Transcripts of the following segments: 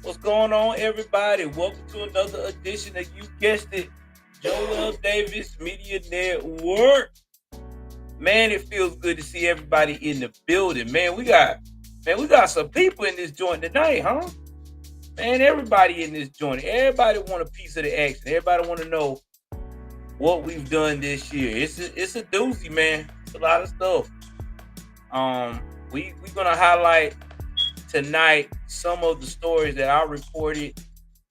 What's going on, everybody? Welcome to another edition of You Guessed It, Joel Davis Media Network. Man, it feels good to see everybody in the building. Man, we got some people in this joint tonight, huh? Man, everybody in this joint. Everybody want a piece of the action. Everybody want to know what we've done this year. It's a doozy, man. It's a lot of stuff. We're gonna highlight tonight some of the stories that I reported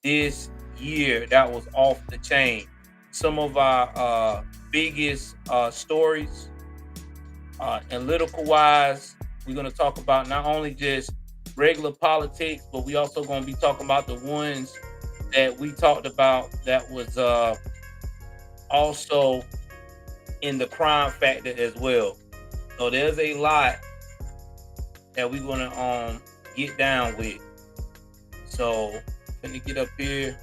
this year that was off the chain. Some of our biggest stories, analytical wise. We're going to talk about not only just regular politics, but we also going to be talking about the ones that we talked about that was also in the crime factor as well. So there's a lot that we're going to get down with. So let me get up here.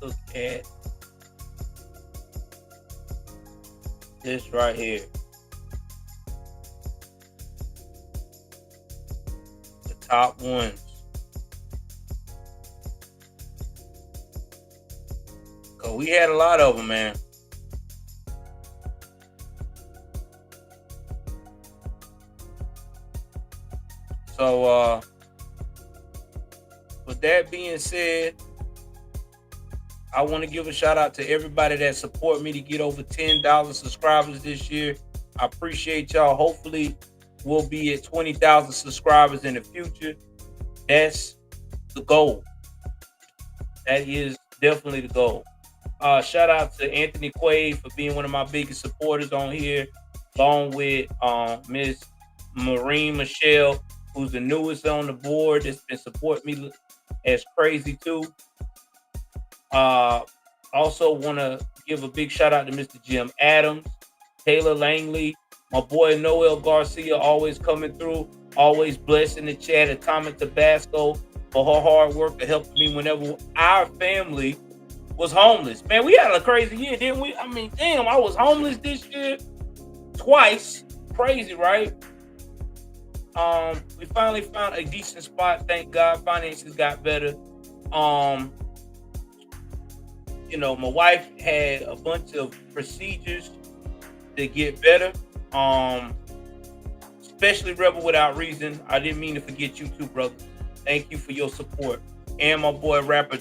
Look at this right here. The top ones. Cause we had a lot of them, man. So with that being said, I want to give a shout out to everybody that support me to get over 10,000 subscribers this year. I appreciate y'all. Hopefully, we'll be at 20,000 subscribers in the future. That's the goal. That is definitely the goal. Shout out to Anthony Quaid for being one of my biggest supporters on here, along with Miss Maureen Michelle, who's the newest on the board that's been supporting me as crazy too. Also want to give a big shout out to Mr. Jim Adams, Taylor Langley, my boy Noel Garcia, always coming through, always blessing the chat, Atomic Tabasco for her hard work to help me whenever our family was homeless. Man, we had a crazy year, didn't we? I mean, damn, I was homeless this year twice. Crazy, right? We finally found a decent spot. Thank God, finances got better. My wife had a bunch of procedures to get better. Especially Rebel Without Reason. I didn't mean to forget you too, brother. Thank you for your support. And my boy Rapper,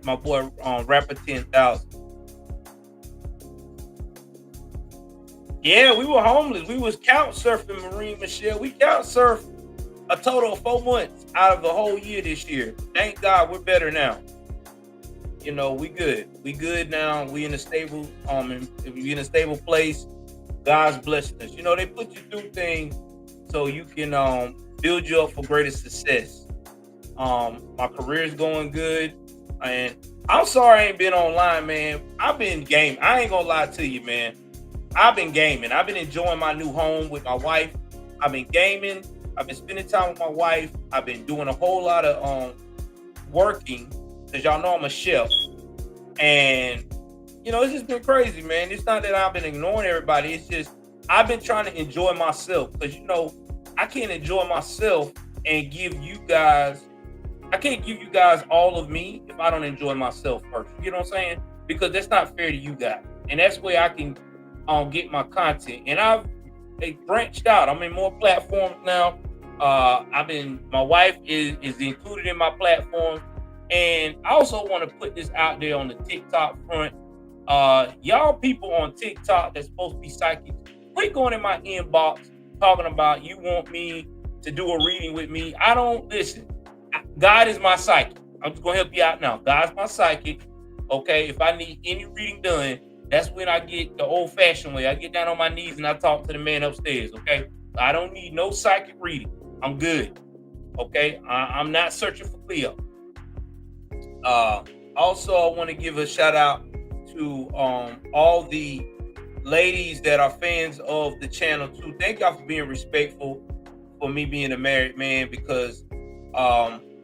Rapper 10,000. Yeah, we were homeless. We was couch surfing, Maureen Michelle. We couch surfed a total of 4 months out of the whole year this year. Thank God we're better now. We good. We good now. We in a stable, we in a stable place. God's blessing us. They put you through things so you can build you up for greater success. My career's going good. And I'm sorry I ain't been online, man. I've been gaming. I ain't gonna lie to you, man. I've been gaming. I've been enjoying my new home with my wife. I've been gaming. I've been spending time with my wife. I've been doing a whole lot of working, because y'all know I'm a chef. And, it's just been crazy, man. It's not that I've been ignoring everybody. It's just I've been trying to enjoy myself. Because, I can't enjoy myself and give you guys, I can't give you guys all of me if I don't enjoy myself first. You know what I'm saying? Because that's not fair to you guys. And that's where I can get my content. And I've branched out. I'm in more platforms now. My wife is included in my platform. And I also want to put this out there on the TikTok front. Y'all people on TikTok that's supposed to be psychic, quit going in my inbox talking about you want me to do a reading with me. I don't listen. God is my psychic. I'm just going to help you out now. God's my psychic. Okay. If I need any reading done, that's when I get the old fashioned way. I get down on my knees and I talk to the man upstairs. Okay. I don't need no psychic reading. I'm good. Okay. I'm not searching for Cleo. Also, I want to give a shout out to all the ladies that are fans of the channel too. Thank y'all for being respectful for me being a married man, because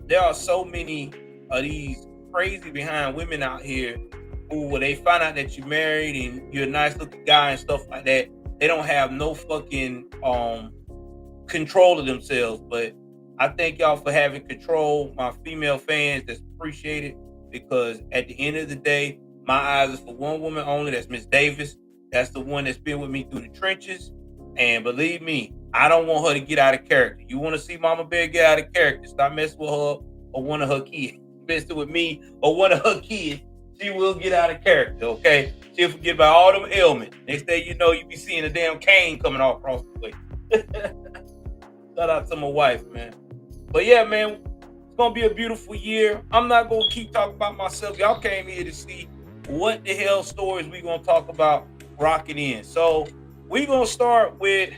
there are so many of these crazy behind women out here who, when they find out that you're married and you're a nice looking guy and stuff like that, they don't have no fucking control of themselves. But I thank y'all for having control, my female fans. That's appreciated, because at the end of the day, my eyes is for one woman only. That's Miss Davis. That's the one that's been with me through the trenches. And believe me, I don't want her to get out of character. You want to see Mama Bear get out of character, stop messing with her or one of her kids. Messing with me or one of her kids, she will get out of character, okay? She'll forget about all them ailments. Next day you know, you be seeing a damn cane coming all across the way. Shout out to my wife, man. But yeah, man, it's gonna be a beautiful year. I'm not gonna keep talking about myself. Y'all came here to see what the hell stories we gonna talk about rocking in. So we gonna start with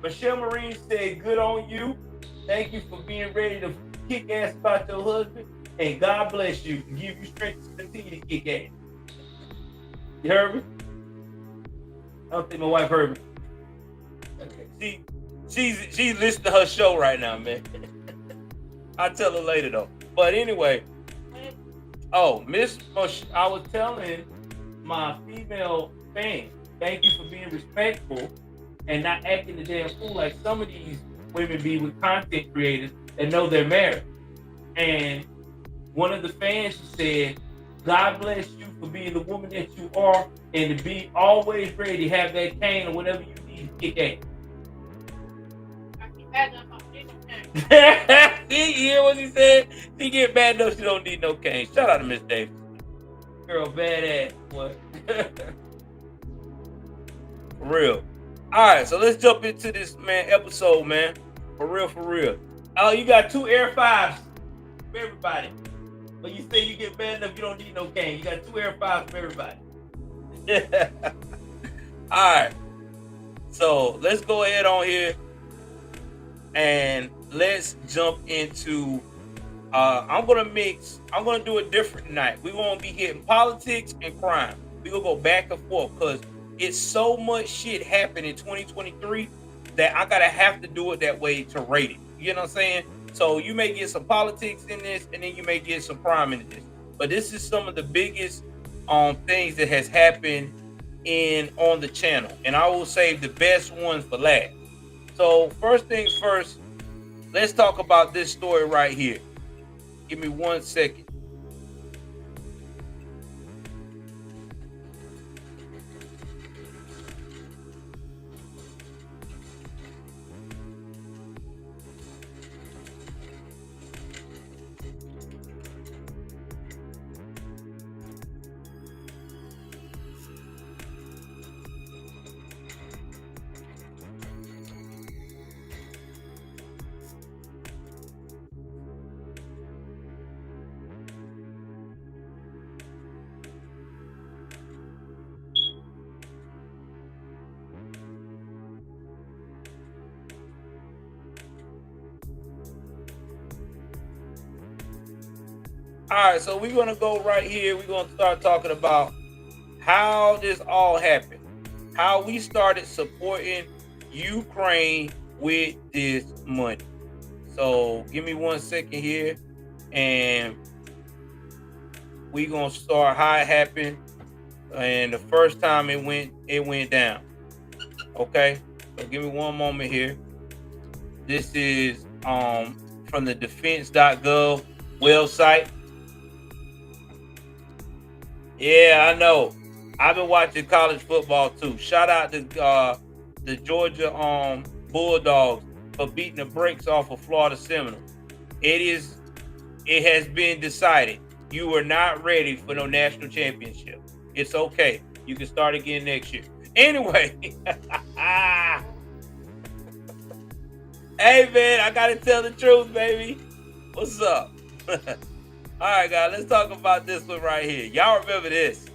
Michelle Marine said, good on you. Thank you for being ready to kick ass about your husband, and God bless you and give you strength to continue to kick ass. You heard me? I don't think my wife heard me. Okay. She's listening to her show right now, man. I'll tell her later though. But anyway, Miss Mush, I was telling my female fans, thank you for being respectful and not acting the damn fool like some of these women be with content creators that know they're married. And one of the fans said, God bless you for being the woman that you are, and to be always ready to have that cane or whatever you need to kick ass. You hear what he said? She get bad enough, she don't need no cane. Shout out to Miss Davis. Girl, badass, boy. For real. All right, so let's jump into this, man, episode, man. For real, for real. Oh, you got 2 Air 5s for everybody. But you say you get bad enough, you don't need no cane. You got 2 Air 5s for everybody. All right. So let's go ahead on here and let's jump into I'm gonna do it different tonight. We're gonna be hitting politics and crime. We're gonna go back and forth because it's so much shit happened in 2023 that I gotta have to do it that way to rate it. You know what I'm saying? So you may get some politics in this, and then you may get some crime in this. But this is some of the biggest things that has happened on the channel, and I will save the best ones for last. So first things first, let's talk about this story right here. Give me 1 second. All right, so we're going to go right here. We're going to start talking about how this all happened, how we started supporting Ukraine with this money. So give me 1 second here, and we're going to start how it happened. And the first time it went down. Okay, so give me one moment here. This is from the defense.gov website. Yeah, I know. I've been watching college football too. Shout out to the Georgia Bulldogs for beating the brakes off of Florida Seminoles. It has been decided you are not ready for no national championship. It's okay. You can start again next year. Anyway, hey man, I gotta tell the truth, baby. What's up? All right, guys, let's talk about this one right here. Y'all remember this?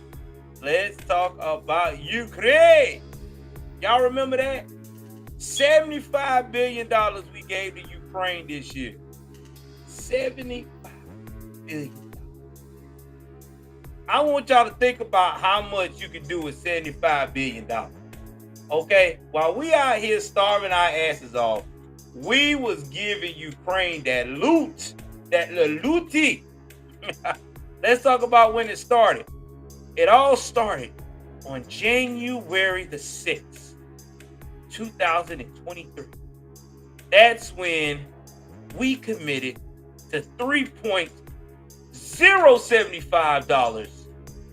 Let's talk about Ukraine. Y'all remember that? $75 billion we gave to Ukraine this year. $75 billion. I want y'all to think about how much you can do with $75 billion. Okay? While we out here starving our asses off, We was giving Ukraine that loot, that looty. Let's talk about when it started. It all started on January the 6th, 2023. That's when we committed to $3.075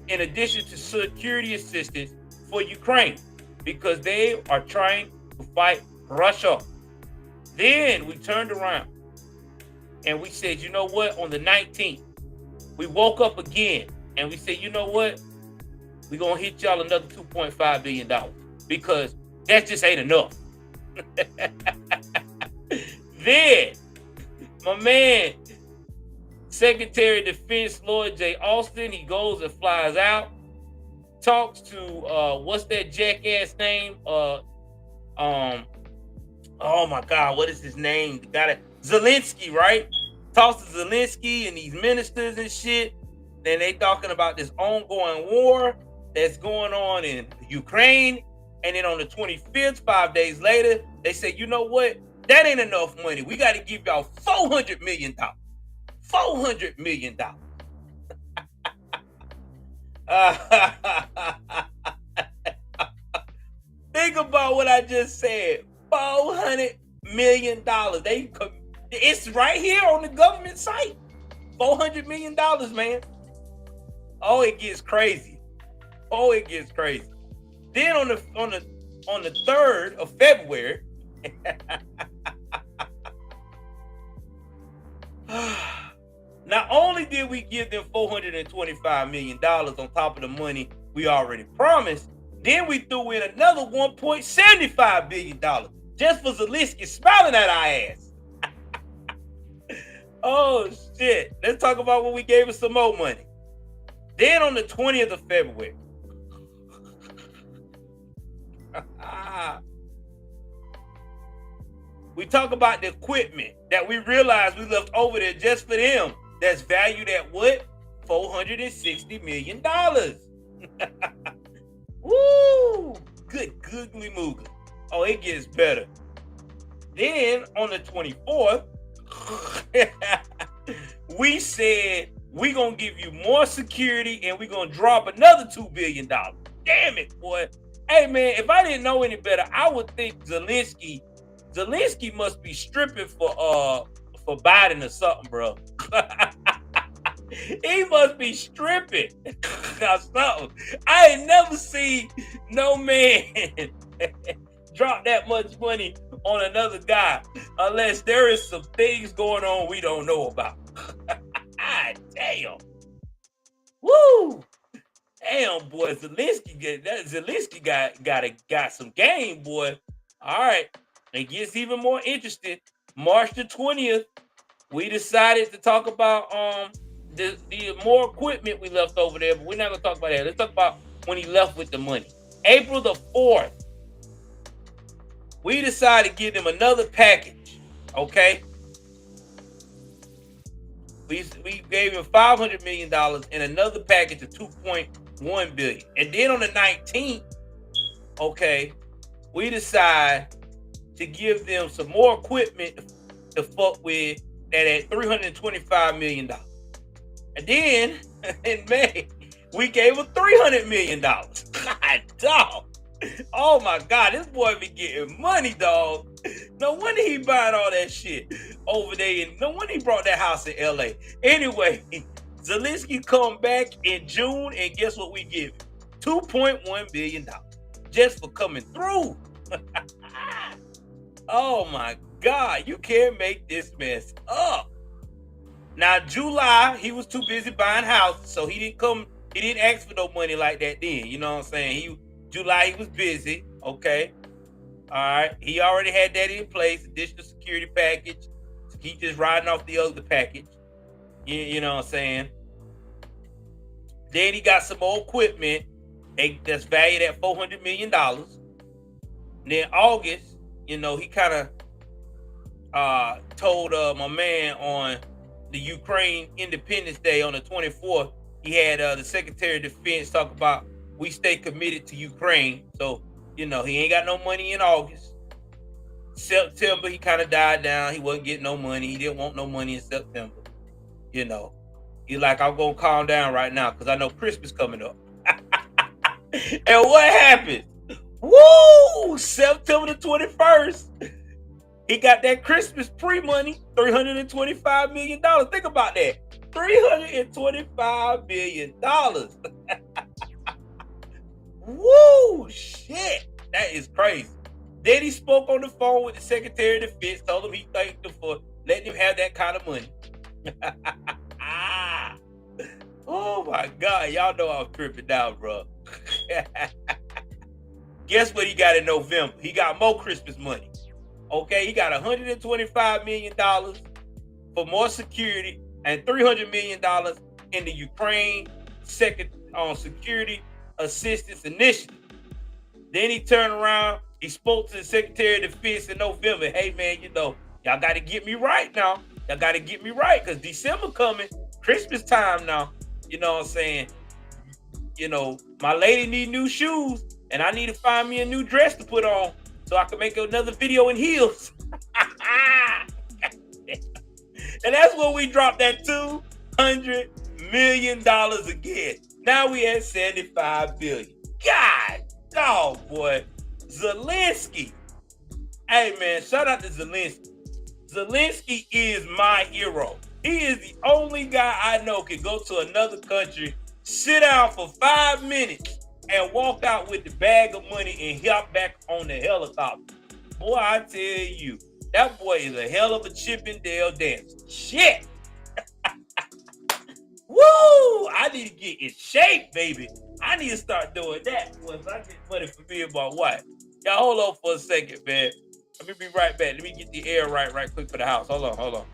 in addition to security assistance for Ukraine because they are trying to fight Russia. Then we turned around and we said, you know what, on the 19th, we woke up again and we said, you know what, we're going to hit y'all another $2.5 billion because that just ain't enough. Then, my man, Secretary of Defense Lloyd J. Austin, he goes and flies out, talks to, what's that jackass name? Oh my God, what is his name? Zelensky, right? Talks to Zelensky and these ministers and shit. Then they talking about this ongoing war that's going on in Ukraine. And then on the 25th, 5 days later, they say, you know what? That ain't enough money. We got to give y'all $400 million. $400 million. Think about what I just said. $400 million. It's right here on the government site. $400 million, man. Oh, it gets crazy. Oh, it gets crazy. Then on the 3rd of February, not only did we give them $425 million on top of the money we already promised, then we threw in another $1.75 billion just for Zelensky smiling at our ass. Oh, shit. Let's talk about when we gave us some more money. Then on the 20th of February, we talk about the equipment that we realized we left over there just for them. That's valued at what? $460 million. Woo! Good googly moogly. Oh, it gets better. Then on the 24th, we said we're going to give you more security and we're going to drop another $2 billion. Damn it, boy. Hey, man, if I didn't know any better, I would think Zelensky must be stripping for Biden or something, bro. He must be stripping or something. I ain't never seen no man drop that much money on another guy unless there is some things going on we don't know about. Damn. Woo. Damn, boy. Zelensky got some game, boy. All right. It gets even more interesting. March the 20th, we decided to talk about the more equipment we left over there, but we're not gonna talk about that. Let's talk about when he left with the money. April the 4th, we decided to give them another package. Okay. We gave him $500 million and another package of $2.1 billion. And then on the 19th, okay, we decide to give them some more equipment to fuck with that at $325 million. And then in May, we gave him $300 million. God, dog. Oh my God, this boy be getting money, dog. No wonder he buying all that shit over there. And no wonder he brought that house in LA. Anyway, Zelensky come back in June, and guess what we give him? $2.1 billion just for coming through. Oh my God, you can't make this mess up. Now, July, he was too busy buying houses, so he didn't ask for no money like that then. You know what I'm saying? July, he was busy. Okay. All right. He already had that in place, additional security package. He just riding off the other package. You know what I'm saying? Then he got some more equipment that's valued at $400 million. And then August, he kind of told my man on the Ukraine Independence Day on the 24th, he had the Secretary of Defense talk about we stay committed to Ukraine. So, he ain't got no money in August. September, he kind of died down. He wasn't getting no money. He didn't want no money in September. You know, he like, I'm gonna calm down right now because I know Christmas coming up. And what happened? Woo! September the 21st, he got that Christmas pre-money, $325 million. Think about that. $325 million. Woo! Shit. That is crazy. Then he spoke on the phone with the Secretary of Defense, told him he thanked him for letting him have that kind of money. Oh my God. Y'all know I'm tripping down, bro. Guess what he got in November? He got more Christmas money. Okay, he got $125 million for more security and $300 million in the Ukraine Security Assistance Initiative. Then he turned around, he spoke to the Secretary of Defense in November. Hey man, y'all got to get me right now. Y'all got to get me right because December coming, Christmas time now. You know what I'm saying? My lady need new shoes and I need to find me a new dress to put on so I can make another video in heels. And that's when we dropped that $200 million again. Now we at $75 billion. God, dog, boy. Zelensky. Hey, man, shout out to Zelensky. Zelensky is my hero. He is the only guy I know can go to another country, sit down for 5 minutes, and walk out with the bag of money and hop back on the helicopter. Boy, I tell you, that boy is a hell of a Chippendale dancer. Shit. Woo! I need to get in shape, baby. I need to start doing that once I get money for me and my wife. Y'all hold on for a second, man. Let me be right back. Let me get the air right quick for the house. Hold on.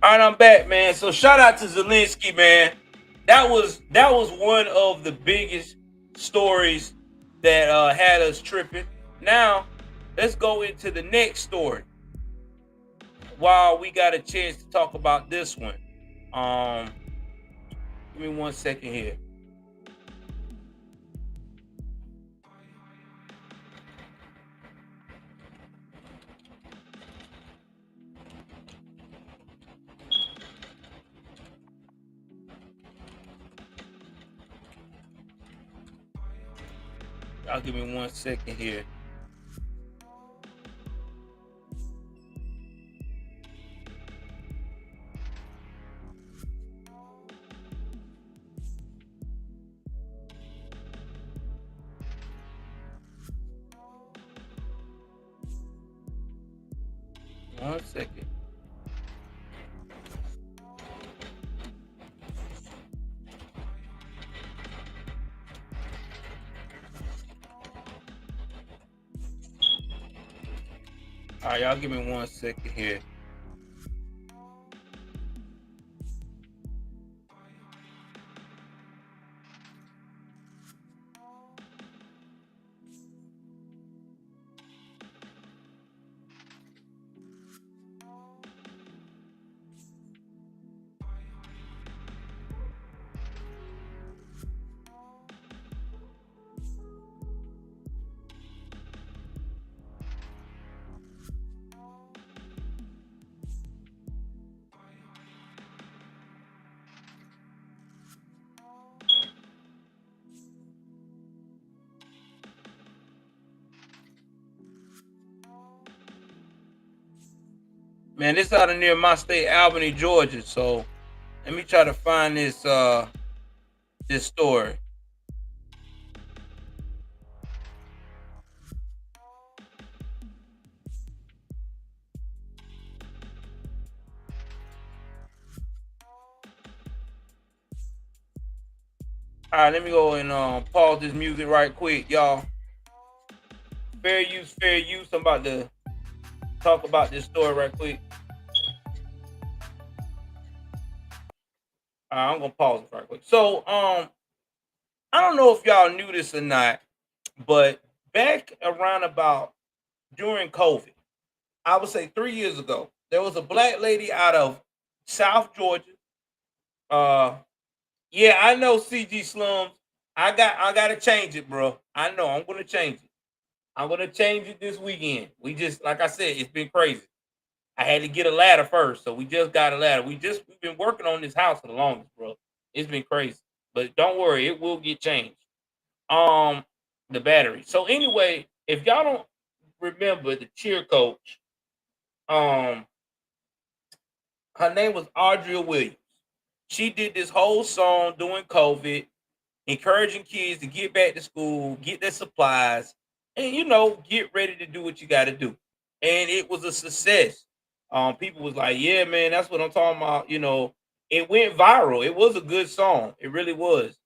All right, I'm back, man. So shout out to Zelensky, man. That was one of the biggest stories that had us tripping. Now, let's go into the next story. While we got a chance to talk about this one, give me 1 second here. Y'all give me 1 second here. One second. All right, y'all give me 1 second here. Man, this out of near my state, Albany, Georgia. So let me try to find this story. All right, let me go and pause this music right quick, y'all. Fair use, fair use. I'm about to talk about this story right quick. I'm gonna pause it right quick. So, I don't know if y'all knew this or not, but back around about during COVID, I would say 3 years ago, there was a black lady out of South Georgia. Uh, yeah, I know CG Slums. I gotta change it, bro. I know I'm gonna change it. I'm gonna change it this weekend. We just like I said, it's been crazy. I had to get a ladder first, so we just got a ladder. We've been working on this house for the longest, bro. It's been crazy, but don't worry, it will get changed. Um, the battery. So anyway, if y'all don't remember the cheer coach, um, her name was Audrey Williams. She did this whole song during COVID, encouraging kids to get back to school, get their supplies, and get ready to do what you got to do. And it was a success. People was like, "Yeah, man, that's what I'm talking about." It went viral. It was a good song. It really was.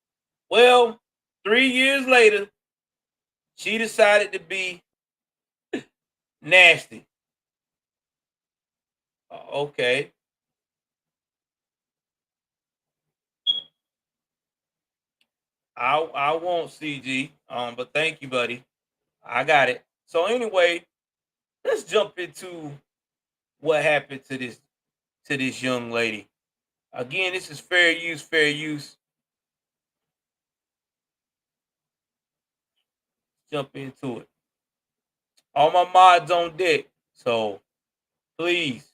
Well, 3 years later, she decided to be nasty. Okay, I won't CG. But thank you, buddy. I got it. So anyway, let's jump into what happened to this young lady. Again, this is fair use, fair use. Jump into it. All my mods on deck. So please,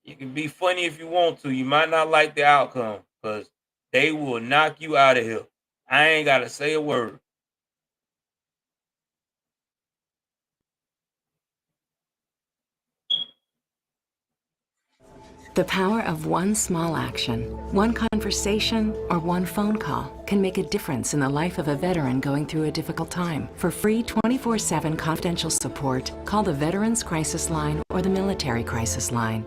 you can be funny if you want to. You might not like the outcome because they will knock you out of here. I ain't gotta say a word. The power of one small action, one conversation, or one phone call can make a difference in the life of a veteran going through a difficult time. For free 24/7 confidential support, call the Veterans Crisis Line or the Military Crisis Line.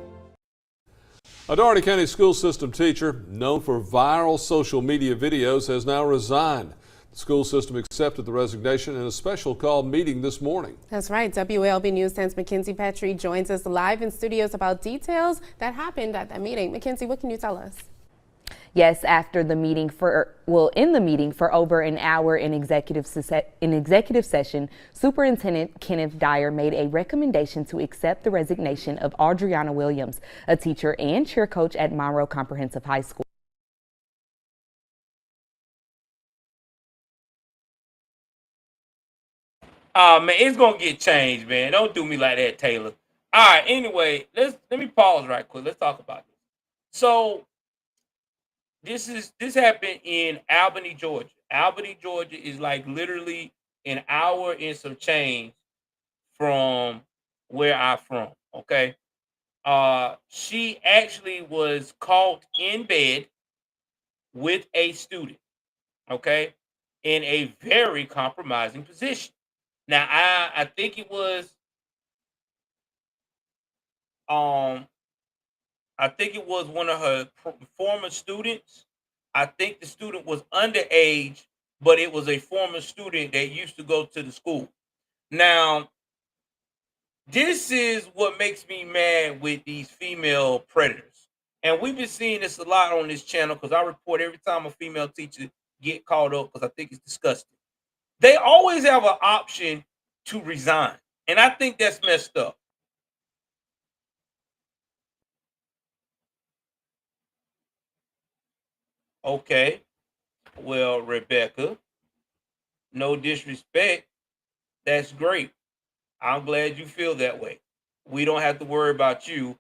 A Dougherty County school system teacher known for viral social media videos has now resigned. The school system accepted the resignation in a special call meeting this morning. That's right. WLB News 10's Mackenzie Petrie joins us live in studios about details that happened at that meeting. Mackenzie, what can you tell us? Yes, after the meeting in the meeting for over an hour in executive session, Superintendent Kenneth Dyer made a recommendation to accept the resignation of Adriana Williams, a teacher and cheer coach at Monroe Comprehensive High School. Man, it's gonna get changed, man. Don't do me like that, Taylor. All right. Anyway, let me pause right quick. Let's talk about this. So this happened in Albany, Georgia. Albany, Georgia is like literally an hour and some change from where I'm from. Okay. She actually was caught in bed with a student. Okay, in a very compromising position. Now, I think it was um I think it was one of her former students. I think the student was underage, but it was a former student that used to go to the school. Now, this is what makes me mad with these female predators. And we've been seeing this a lot on this channel because I report every time a female teacher get caught up because I think it's disgusting. They always have an option to resign. And I think that's messed up. Okay. Well, Rebecca, no disrespect. That's great. I'm glad you feel that way. We don't have to worry about you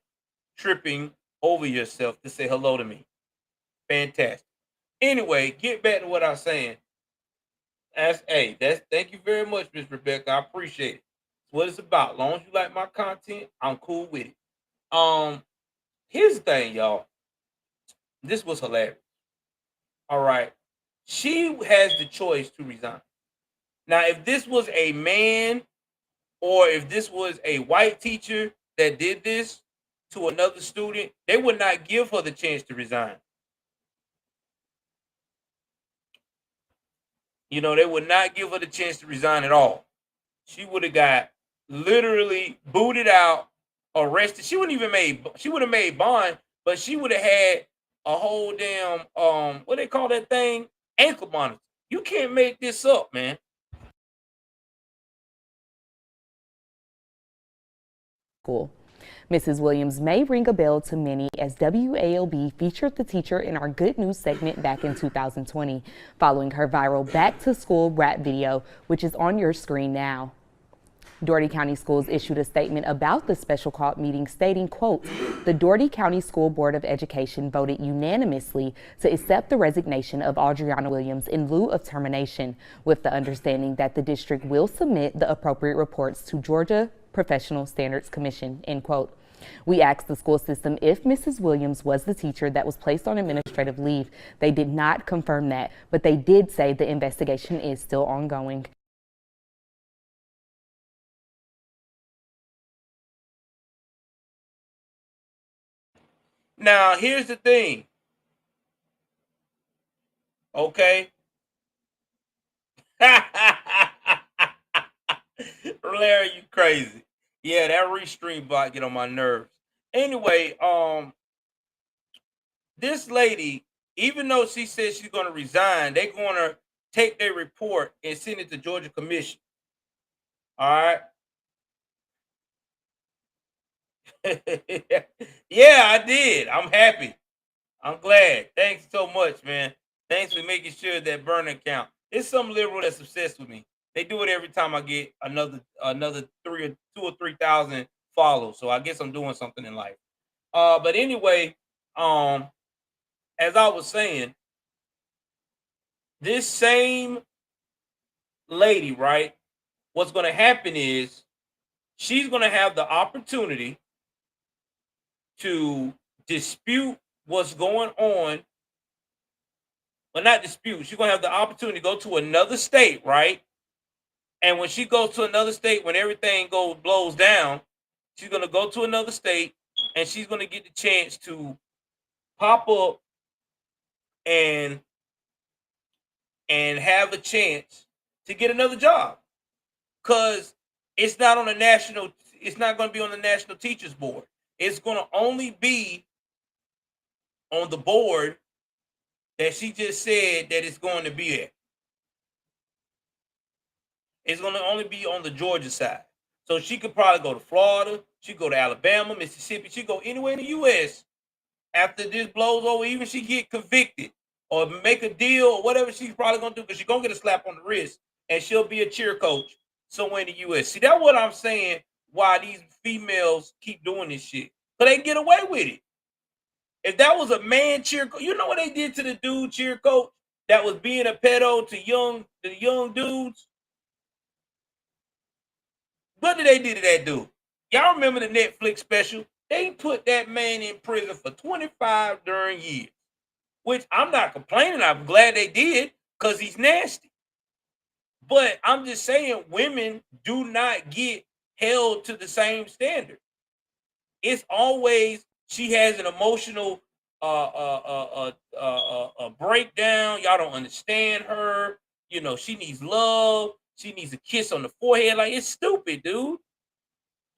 tripping over yourself to say hello to me. Fantastic. Anyway, get back to what I was saying. That's thank you very much, Miss Rebecca. I appreciate it. It's what it's about. As long as you like my content, I'm cool with it. Here's the thing, y'all. This was hilarious. All right. She has the choice to resign. Now, if this was a man or if this was a white teacher that did this to another student, they would not give her the chance to resign. You know, they would not give her the chance to resign at all. She would have got literally booted out, arrested. She wouldn't even made. She would have made bond, but she would have had a whole damn what they call that thing, ankle monitor. You can't make this up, man. School. Mrs. Williams may ring a bell to many as WALB featured the teacher in our Good News segment back in 2020, following her viral Back to School rap video, which is on your screen now. Dougherty County Schools issued a statement about the special call meeting stating, quote, the Dougherty County School Board of Education voted unanimously to accept the resignation of Adriana Williams in lieu of termination, with the understanding that the district will submit the appropriate reports to Georgia Professional Standards Commission, end quote. We asked the school system if Mrs. Williams was the teacher that was placed on administrative leave. They did not confirm that, but they did say the investigation is still ongoing. Now, here's the thing. Okay. Larry, you crazy. Yeah, that restream bot get on my nerves. Anyway, this lady, even though she says she's going to resign, they're going to take their report and send it to Georgia Commission. All right. Yeah, I did. I'm happy. I'm glad. Thanks so much, man. Thanks for making sure that burner count. It's some liberal that's obsessed with me. They do it every time I get another 2 or 3 thousand follows. So I guess I'm doing something in life. But anyway, as I was saying, this same lady, right? What's going to happen is she's going to have the opportunity to dispute what's going on. Well, not dispute. She's going to have the opportunity to go to another state, right? And when she goes to another state, when everything blows down, she's going to go to another state and she's going to get the chance to pop up and have a chance to get another job. Because it's not on the national, it's not going to be on the National Teachers Board. It's going to only be on the board that she just said that it's going to be at. It's going to only be on the Georgia side. So she could probably go to Florida. She could go to Alabama, Mississippi. She could go anywhere in the U.S. after this blows over. Even she get convicted or make a deal or whatever she's probably going to do, because she's going to get a slap on the wrist and she'll be a cheer coach somewhere in the U.S. See, that's what I'm saying, why these females keep doing this shit. Because they get away with it. If that was a man cheer coach, you know what they did to the dude cheer coach that was being a pedo to the young dudes? What did they do to that dude? Y'all remember the Netflix special? They put that man in prison for 25 darn years, which I'm not complaining. I'm glad they did because he's nasty. But I'm just saying women do not get held to the same standard. It's always she has an emotional breakdown. Y'all don't understand her. You know, she needs love. She needs a kiss on the forehead. Like, it's stupid, dude.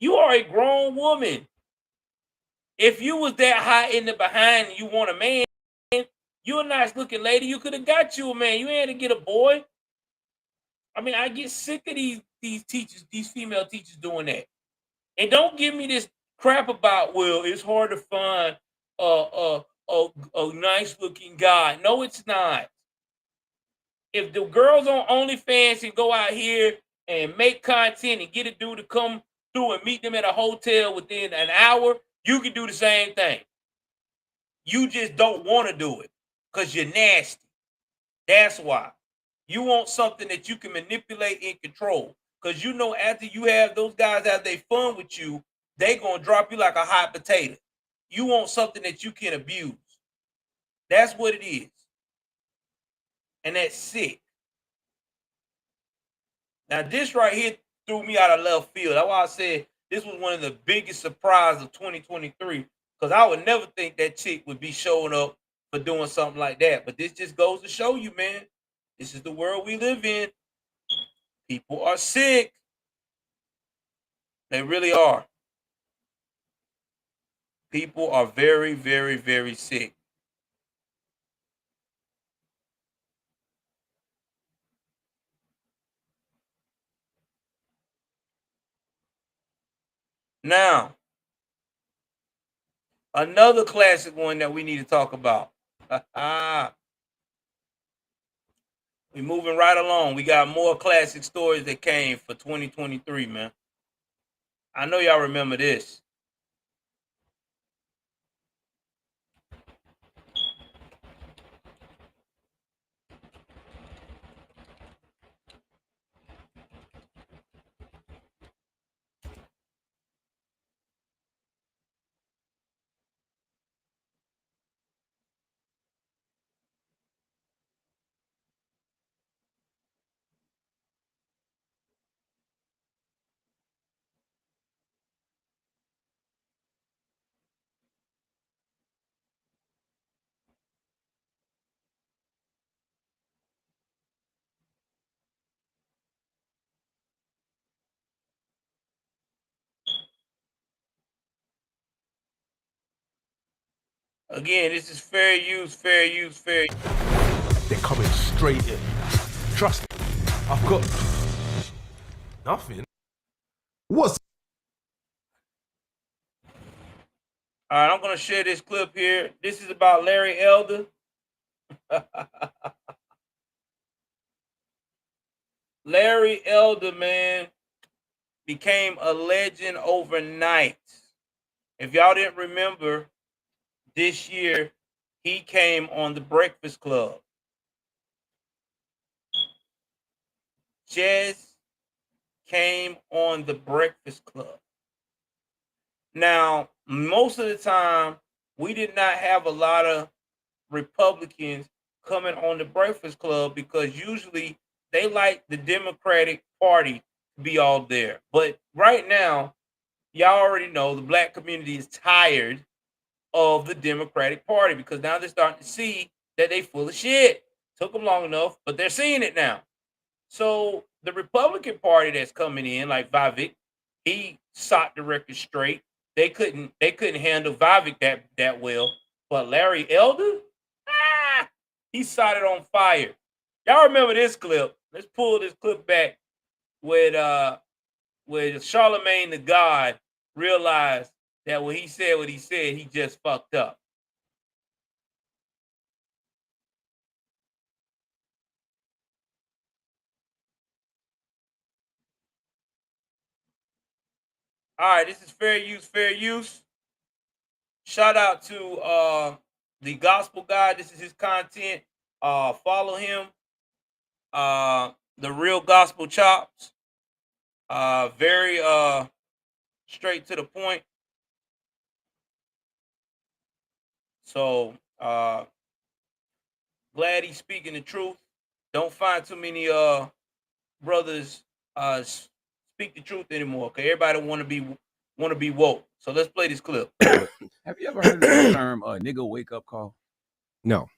You are a grown woman. If you was that hot in the behind and you want a man, you're a nice looking lady. You could have got you a man. You ain't had to get a boy. I mean, I get sick of these teachers, these female teachers doing that. And don't give me this crap about, well, it's hard to find a nice looking guy. No, it's not. If the girls on OnlyFans can go out here and make content and get a dude to come through and meet them at a hotel within an hour, you can do the same thing. You just don't want to do it because you're nasty. That's why. You want something that you can manipulate and control. Because you know after you have those guys have their fun with you, they gonna drop you like a hot potato. You want something that you can abuse. That's what it is. And that's sick. Now, this right here threw me out of left field. That's why I said this was one of the biggest surprises of 2023. Because I would never think that chick would be showing up for doing something like that. But this just goes to show you, man, this is the world we live in. People are sick. They really are. People are very, very, very sick. Now, another classic one that we need to talk about. We're moving right along. We got more classic stories that came for 2023, man. I know y'all remember this. Again, this is fair use, fair use, fair use. They're coming straight in. Trust me. I've got nothing. What's All right, I'm going to share this clip here. This is about Larry Elder. Larry Elder, man, became a legend overnight. If y'all didn't remember, this year he came on The Breakfast Club. Just came on The Breakfast Club. Now, most of the time, we did not have a lot of Republicans coming on The Breakfast Club because usually they like the Democratic Party to be all there. But right now, y'all already know the black community is tired of the Democratic Party because now they're starting to see that they full of shit. Took them long enough, but they're seeing it now. So the Republican Party that's coming in, like Vivek, he shot the record straight. They couldn't handle Vivek that well. But Larry Elder, he shot it on fire. Y'all remember this clip? Let's pull this clip back with Charlemagne the God realized that when he said what he said, he just fucked up. All right, this is fair use, fair use. Shout out to the gospel guy. This is his content. Follow him. The real gospel chops. Very straight to the point. So glad he's speaking the truth. Don't find too many brothers speak the truth anymore. Cause everybody want to be woke. So let's play this clip. Have you ever heard of the term nigga wake up call? No.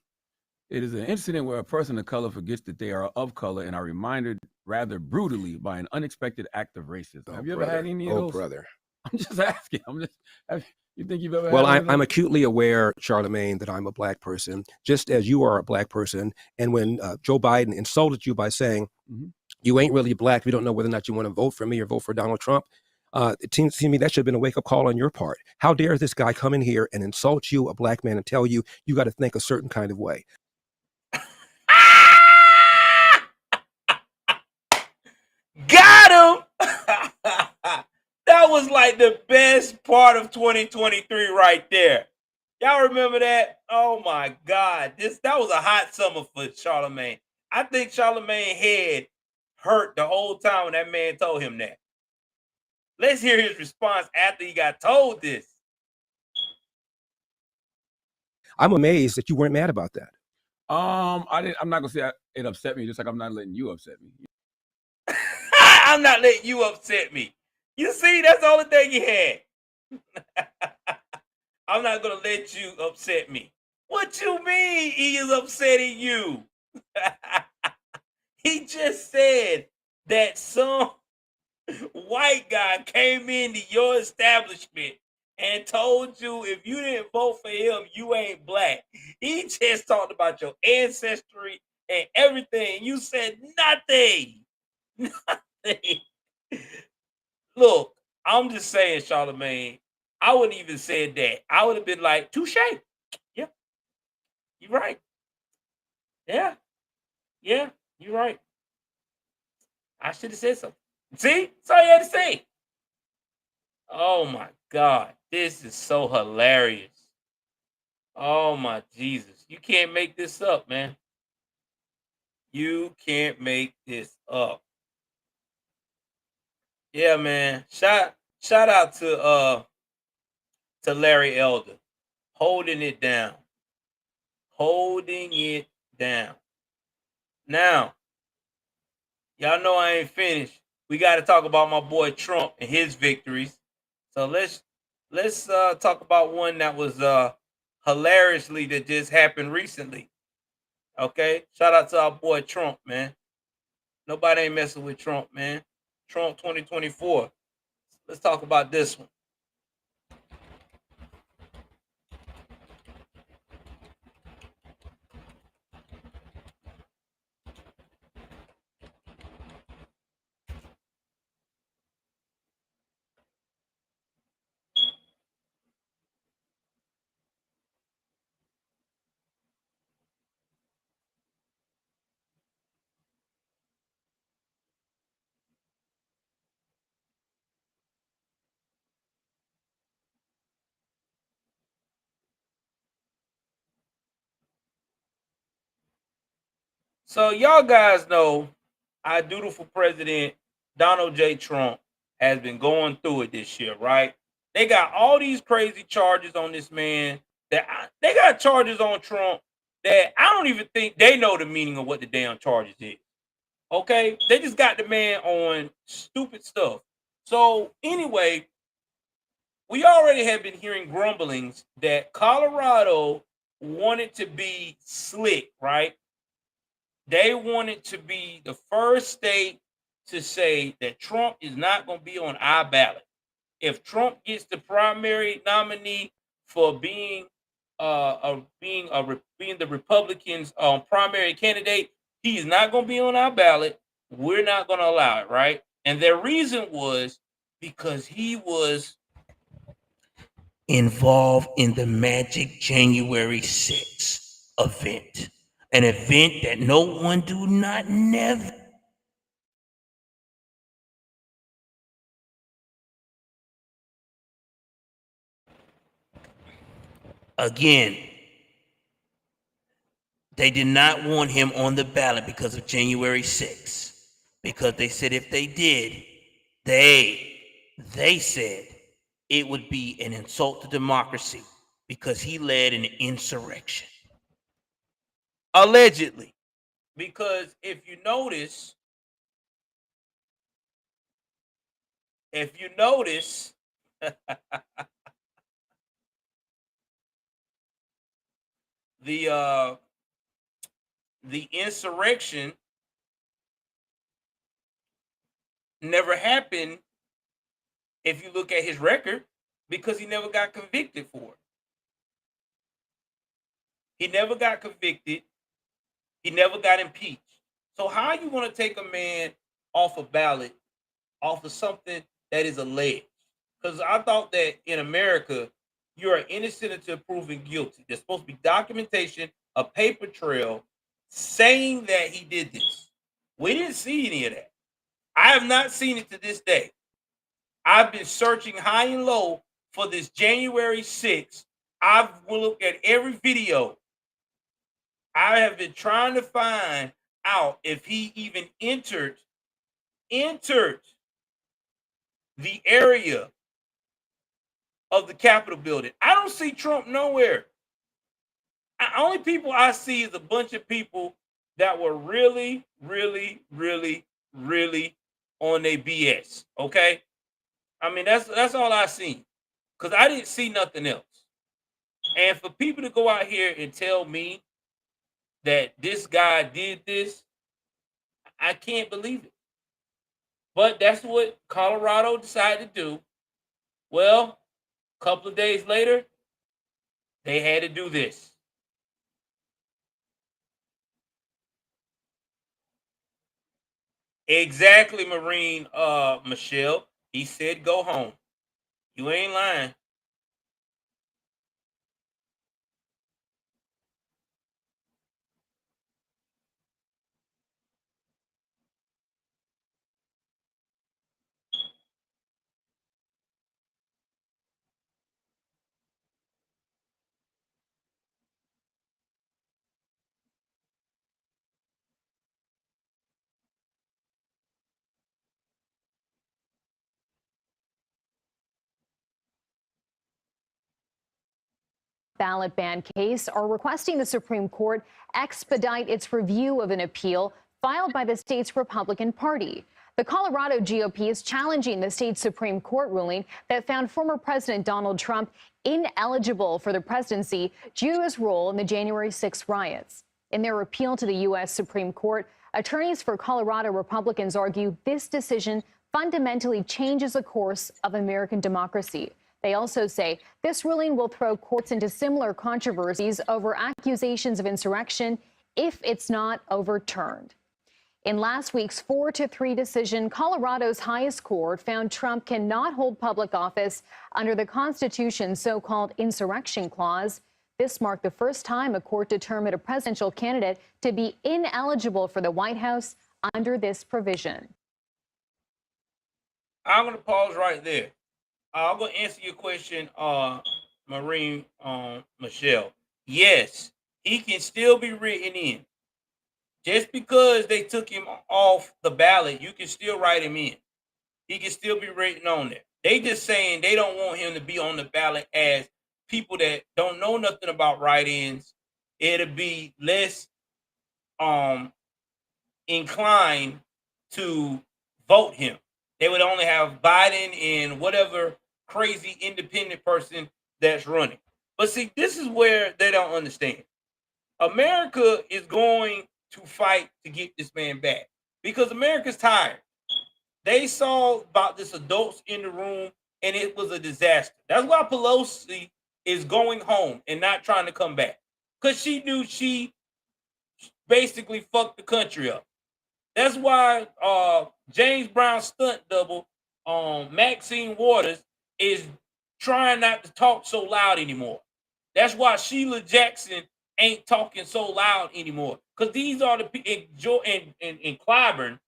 It is an incident where a person of color forgets that they are of color and are reminded rather brutally by an unexpected act of racism. Have you ever had any of those? Oh, brother. I'm just asking. You think you've ever Well, had I'm acutely aware, Charlemagne, that I'm a black person, just as you are a black person. And when Joe Biden insulted you by saying, you ain't really black, we don't know whether or not you want to vote for me or vote for Donald Trump, it seems to me that should have been a wake-up call on your part. How dare this guy come in here and insult you, a black man, and tell you you got to think a certain kind of way? Got him! That was like the best part of 2023 right there. Y'all remember that? Oh my God. That was a hot summer for Charlemagne. I think Charlemagne's head hurt the whole time when that man told him that. Let's hear his response after he got told this. I'm amazed that you weren't mad about that. I'm not gonna say it upset me, just like I'm not letting you upset me. I'm not letting you upset me. You see, that's the only thing he had. I'm not gonna let you upset me. What you mean he is upsetting you? He just said that some white guy came into your establishment and told you if you didn't vote for him, you ain't black. He just talked about your ancestry and everything. You said nothing. Nothing. Look, I'm just saying, Charlamagne, I wouldn't even said that. I would have been like, touche. Yeah, you're right. Yeah, yeah, you're right. I should have said something. See? That's all you had to say. Oh my God. This is so hilarious. Oh my Jesus. You can't make this up, man. You can't make this up. Yeah, man. Shout out to Larry Elder. Holding it down. Holding it down. Now, y'all know I ain't finished. We got to talk about my boy Trump and his victories. So let's talk about one that was hilariously that just happened recently. Okay, shout out to our boy Trump, man. Nobody ain't messing with Trump, man. Trump 2024. Let's talk about this one. So y'all guys know our dutiful president Donald J. Trump has been going through it this year, right? They got all these crazy charges on this man. They got charges on Trump that I don't even think they know the meaning of what the damn charges is. Okay, they just got the man on stupid stuff. So anyway, we already have been hearing grumblings that Colorado wanted to be slick, right? They wanted to be the first state to say that Trump is not going to be on our ballot. If Trump gets the primary nominee for being the Republicans' primary candidate, he is not going to be on our ballot. We're not going to allow it, right? And their reason was because he was involved in the Magic January 6th event, an event that no one do not never. Again, they did not want him on the ballot because of January 6th, because they said if they did, they said it would be an insult to democracy because he led an insurrection. Allegedly. Because if you notice, the insurrection never happened if you look at his record because he never got convicted for it. He never got convicted. He never got impeached. So how are you going to take a man off a ballot off of something that is alleged? Because I thought that in America, you are innocent until proven guilty. There's supposed to be documentation, a paper trail saying that he did this. We didn't see any of that. I have not seen it to this day. I've been searching high and low for this January 6th. I've looked at every video. I have been trying to find out if he even entered the area of the Capitol building. I don't see Trump nowhere. Only people I see is a bunch of people that were really, really, really, really on their BS. Okay, I mean that's all I seen, because I didn't see nothing else. And for people to go out here and tell me that this guy did this, I can't believe it. But that's what Colorado decided to do. Well, a couple of days later, they had to do this. Exactly, Marine Michelle. He said go home. You ain't lying. Ballot ban case are requesting the Supreme Court expedite its review of an appeal filed by the state's Republican Party. The Colorado GOP is challenging the state's Supreme Court ruling that found former President Donald Trump ineligible for the presidency due to his role in the January 6 riots. In their appeal to the U.S. Supreme Court, attorneys for Colorado Republicans argue this decision fundamentally changes the course of American democracy. They also say this ruling will throw courts into similar controversies over accusations of insurrection if it's not overturned. In last week's 4-3 decision, Colorado's highest court found Trump cannot hold public office under the Constitution's so-called insurrection clause. This marked the first time a court determined a presidential candidate to be ineligible for the White House under this provision. I'm going to pause right there. I'm going to answer your question, Marine Michelle. Yes, he can still be written in. Just because they took him off the ballot, you can still write him in. He can still be written on there. They just saying they don't want him to be on the ballot as people that don't know nothing about write-ins. It'll be less inclined to vote him. They would only have Biden and whatever crazy independent person that's running. But see, this is where they don't understand. America is going to fight to get this man back because America's tired. They saw about this adults in the room and it was a disaster. That's why Pelosi is going home and not trying to come back, because she knew she basically fucked the country up. That's why James Brown's stunt double, Maxine Waters, is trying not to talk so loud anymore. That's why Sheila Jackson ain't talking so loud anymore. Because these are the people, and Clyburn,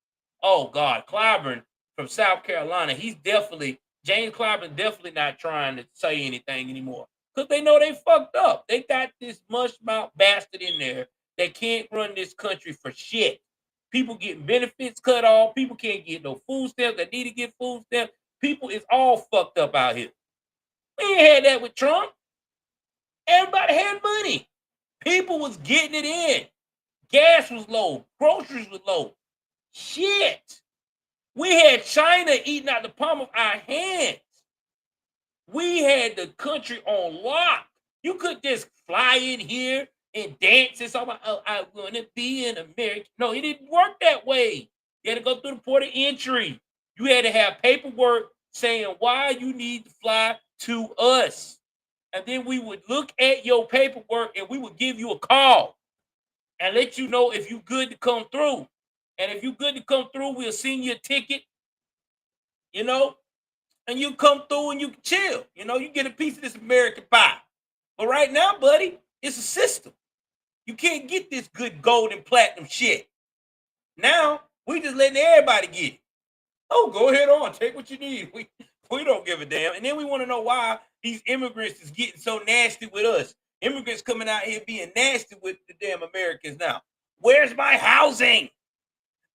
oh God, Clyburn from South Carolina, James Clyburn definitely not trying to say anything anymore. Because they know they fucked up. They got this mush-mouth bastard in there that can't run this country for shit. People getting benefits cut off. People can't get no food stamps that need to get food stamps. People is all fucked up out here. We ain't had that with Trump. Everybody had money. People was getting it in. Gas was low. Groceries was low. Shit. We had China eating out the palm of our hands. We had the country on lock. You could just fly in here and dance and something. Oh, I want to be an American. No, it didn't work that way. You had to go through the port of entry. You had to have paperwork saying why you need to fly to us. And then we would look at your paperwork and we would give you a call and let you know if you good to come through. And if you good to come through, we'll send you a ticket, and you come through and you can chill. You get a piece of this American pie. But right now, buddy, it's a system. You can't get this good gold and platinum shit. Now, we just letting everybody get it. Oh, go ahead on. Take what you need. We don't give a damn. And then we want to know why these immigrants is getting so nasty with us. Immigrants coming out here being nasty with the damn Americans now. Where's my housing?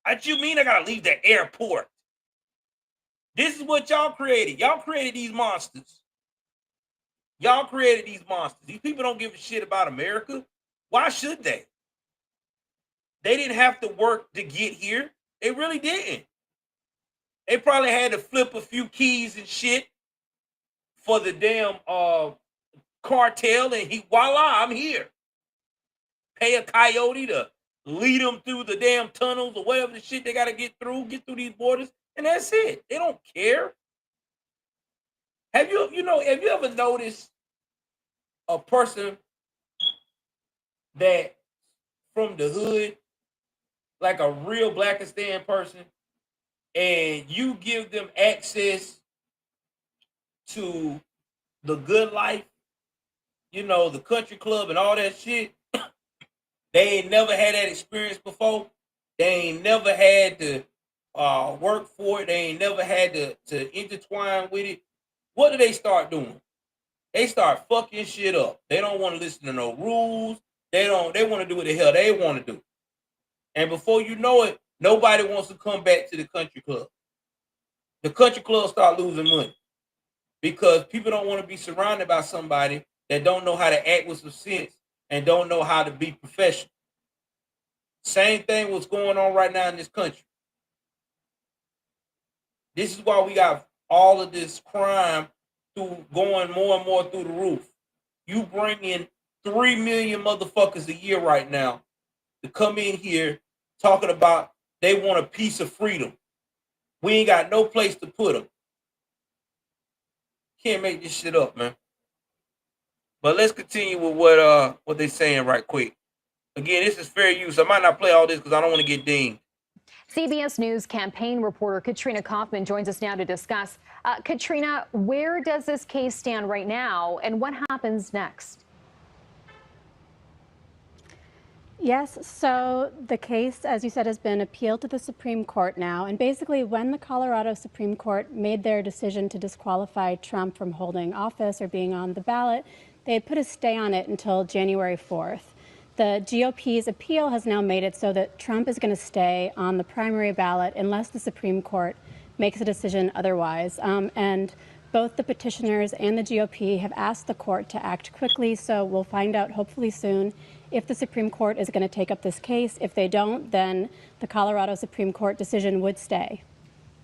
What you mean I got to leave the airport? This is what y'all created. Y'all created these monsters. Y'all created these monsters. These people don't give a shit about America. Why should they? They didn't have to work to get here. They really didn't. They probably had to flip a few keys and shit for the damn cartel, and voila, I'm here. Pay a coyote to lead them through the damn tunnels or whatever the shit they got to get through these borders, and that's it. They don't care. Have you ever noticed a person that from the hood, like a real Blackistan person, and you give them access to the good life, the country club and all that shit? They ain't never had that experience before. They ain't never had to work for it. They ain't never had to intertwine with it. What do they start doing? They start fucking shit up. They don't want to listen to no rules. They want to do what the hell they want to do. And before you know it, nobody wants to come back to the country club. The country club start losing money because people don't want to be surrounded by somebody that don't know how to act with some sense and don't know how to be professional. Same thing what's going on right now in this country. This is why we got all of this crime going more and more through the roof. You bring in 3 million motherfuckers a year right now to come in here talking about they want a piece of freedom. We ain't got no place to put them. Can't make this shit up, man. But let's continue with what they saying right quick. Again, this is fair use. I might not play all this because I don't want to get dinged. CBS News campaign reporter Katrina Kaufman joins us now to discuss. Katrina, where does this case stand right now, and what happens next? Yes, so the case, as you said, has been appealed to the Supreme Court now. And basically, when the Colorado Supreme Court made their decision to disqualify Trump from holding office or being on the ballot, they had put a stay on it until January 4th. The GOP's appeal has now made it so that Trump is going to stay on the primary ballot unless the Supreme Court makes a decision otherwise. And both the petitioners and the GOP have asked the court to act quickly, so we'll find out hopefully soon if the Supreme Court is going to take up this case. If they don't, then the Colorado Supreme Court decision would stay.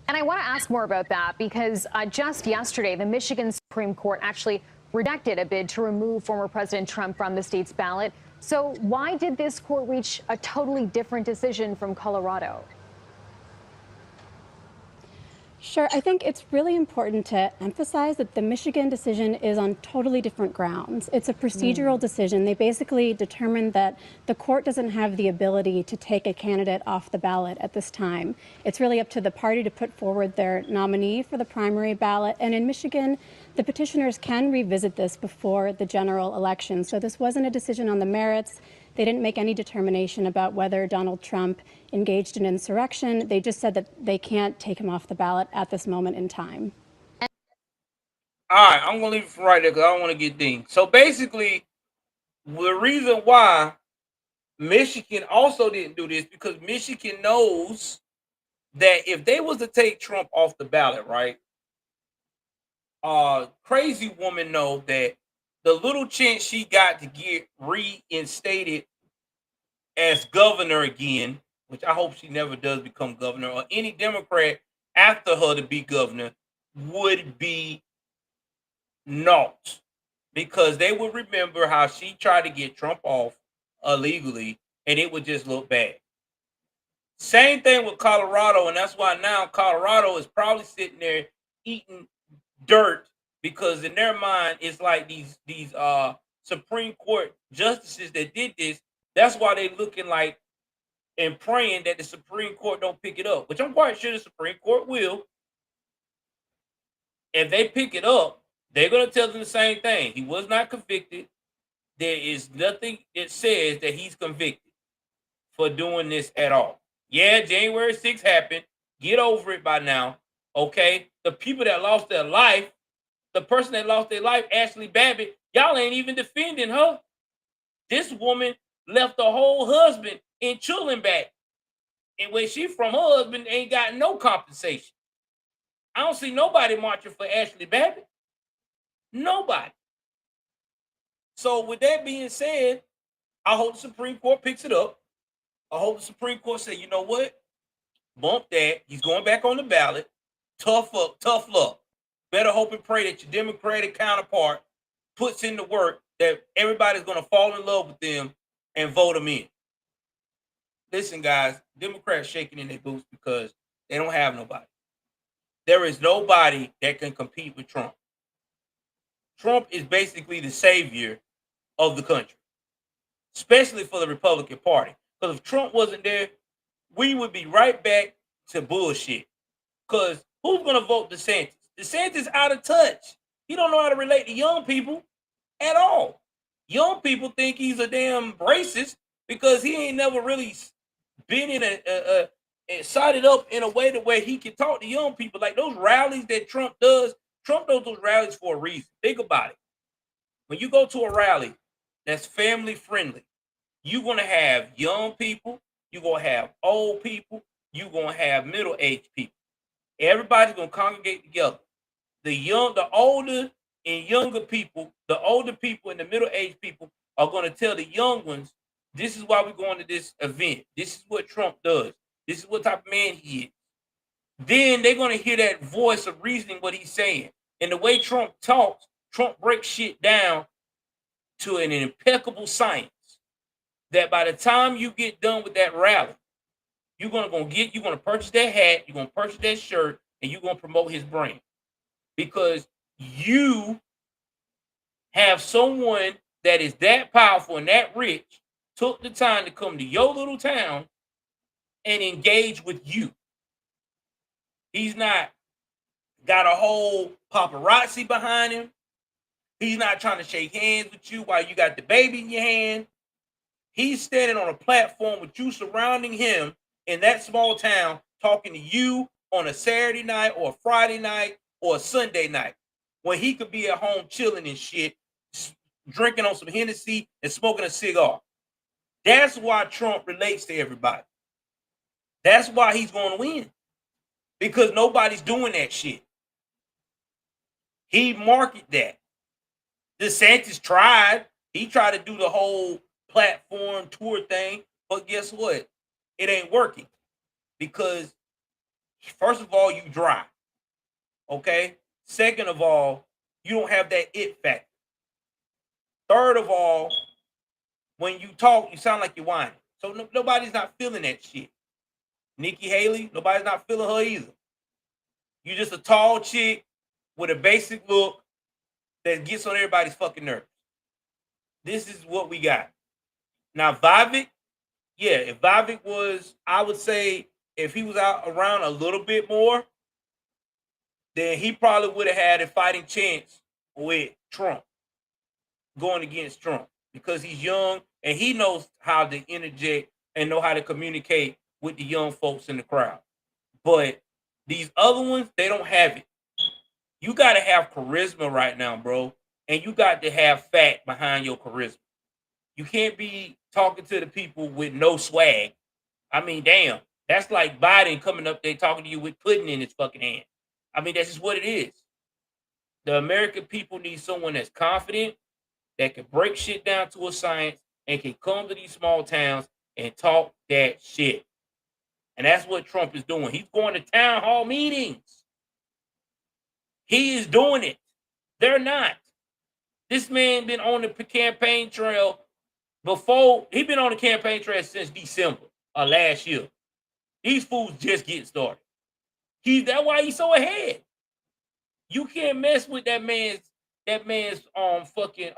And I want to ask more about that because just yesterday, the Michigan Supreme Court actually rejected a bid to remove former President Trump from the state's ballot. So why did this court reach a totally different decision from Colorado? Sure. I think it's really important to emphasize that the Michigan decision is on totally different grounds. It's a procedural decision. They basically determined that the court doesn't have the ability to take a candidate off the ballot at this time. It's really up to the party to put forward their nominee for the primary ballot. And in Michigan, the petitioners can revisit this before the general election. So this wasn't a decision on the merits. They didn't make any determination about whether Donald Trump engaged in insurrection. They just said that they can't take him off the ballot at this moment in time. All right, I'm going to leave it right there because I don't want to get dinged. So basically, the reason why Michigan also didn't do this because Michigan knows that if they was to take Trump off the ballot, right, crazy woman know that the little chance she got to get reinstated as governor again, which I hope she never does become governor, or any Democrat after her to be governor, would be naught. Because they would remember how she tried to get Trump off illegally, and it would just look bad. Same thing with Colorado, and that's why now Colorado is probably sitting there eating dirt because in their mind it's like these Supreme Court justices that did this. That's why they're looking like and praying that the Supreme Court don't pick it up, which I'm quite sure the Supreme Court will. If they pick it up, they're going to tell them the same thing. He was not convicted. There is nothing that says that he's convicted for doing this at all. Yeah, January 6th happened. Get over it by now. Okay? The people that lost their life, the person that lost their life, Ashley Babbitt, y'all ain't even defending her. This woman left her whole husband in chilling back. And where she from, her husband ain't got no compensation. I don't see nobody marching for Ashley Babbitt. Nobody. So with that being said, I hope the Supreme Court picks it up. I hope the Supreme Court say, you know what? Bump that. He's going back on the ballot. Tough luck. Better hope and pray that your Democratic counterpart puts in the work that everybody's going to fall in love with them and vote them in. Listen, guys, Democrats shaking in their boots because they don't have nobody. There is nobody that can compete with Trump. Trump is basically the savior of the country, especially for the Republican Party. Because if Trump wasn't there, we would be right back to bullshit. Because who's going to vote DeSantis? DeSantis out of touch. He don't know how to relate to young people at all. Young people think he's a damn racist because he ain't never really been in and sided up in a way to where he can talk to young people. Like those rallies that Trump does those rallies for a reason. Think about it. When you go to a rally that's family friendly, you're going to have young people, you're going to have old people, you're going to have middle-aged people. Everybody's going to congregate together. The older and younger people, the older people and the middle-aged people are going to tell the young ones, this is why we're going to this event. This is what Trump does. This is what type of man he is. Then they're going to hear that voice of reasoning, what he's saying. And the way Trump talks, Trump breaks shit down to an impeccable science that by the time you get done with that rally, you're going to purchase that hat, you're going to purchase that shirt, and you're going to promote his brand. Because you have someone that is that powerful and that rich took the time to come to your little town and engage with you. He's not got a whole paparazzi behind him. He's not trying to shake hands with you while you got the baby in your hand. He's standing on a platform with you surrounding him in that small town, talking to you on a Saturday night or a Friday night or a Sunday night when he could be at home chilling and shit, drinking on some Hennessy and smoking a cigar. That's why Trump relates to everybody. That's why he's going to win. Because nobody's doing that shit. He marketed that. DeSantis tried. He tried to do the whole platform tour thing. But guess what? It ain't working. Because, first of all, you dry. Okay? Second of all, you don't have that it factor. Third of all, when you talk, you sound like you're whining. So nobody's not feeling that shit. Nikki Haley, nobody's not feeling her either. You just a tall chick with a basic look that gets on everybody's fucking nerves. This is what we got. Now, Vivek, yeah, if Vivek was, I would say, if he was out around a little bit more, then he probably would have had a fighting chance with Trump, going against Trump, because he's young and he knows how to interject and know how to communicate with the young folks in the crowd. But these other ones, they don't have it. You got to have charisma right now, bro. And you got to have fact behind your charisma. You can't be talking to the people with no swag. I mean, damn. That's like Biden coming up there talking to you with pudding in his fucking hand. I mean, that's just what it is. The American people need someone that's confident, that can break shit down to a science, and can come to these small towns and talk that shit. And that's what Trump is doing. He's going to town hall meetings. He is doing it. They're not. This man been on the campaign trail before. He been on the campaign trail since December of last year. These fools just getting started. That's why he's so ahead. You can't mess with that man's fucking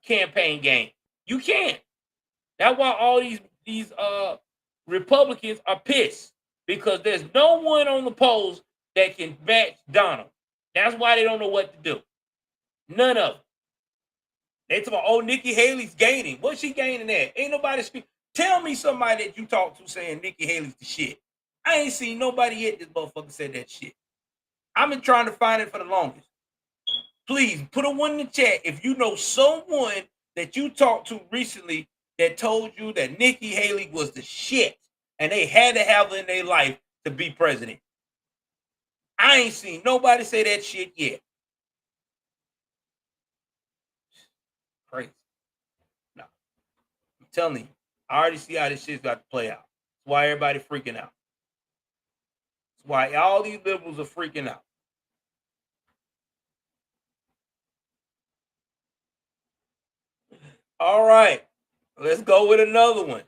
campaign game. You can't. That's why all these Republicans are pissed, because there's no one on the polls that can match Donald. That's why they don't know what to do. None of them. They talk about, oh, Nikki Haley's gaining. What's she gaining at? Ain't nobody speak. Tell me somebody that you talk to saying Nikki Haley's the shit. I ain't seen nobody yet this motherfucker said that shit. I've been trying to find it for the longest. Please put a one in the chat if you know someone that you talked to recently that told you that Nikki Haley was the shit and they had to have her in their life to be president. I ain't seen nobody say that shit yet. Crazy. No. I'm telling you, I already see how this shit's got to play out. That's why everybody freaking out. That's why all these liberals are freaking out. All right. Let's go with another one.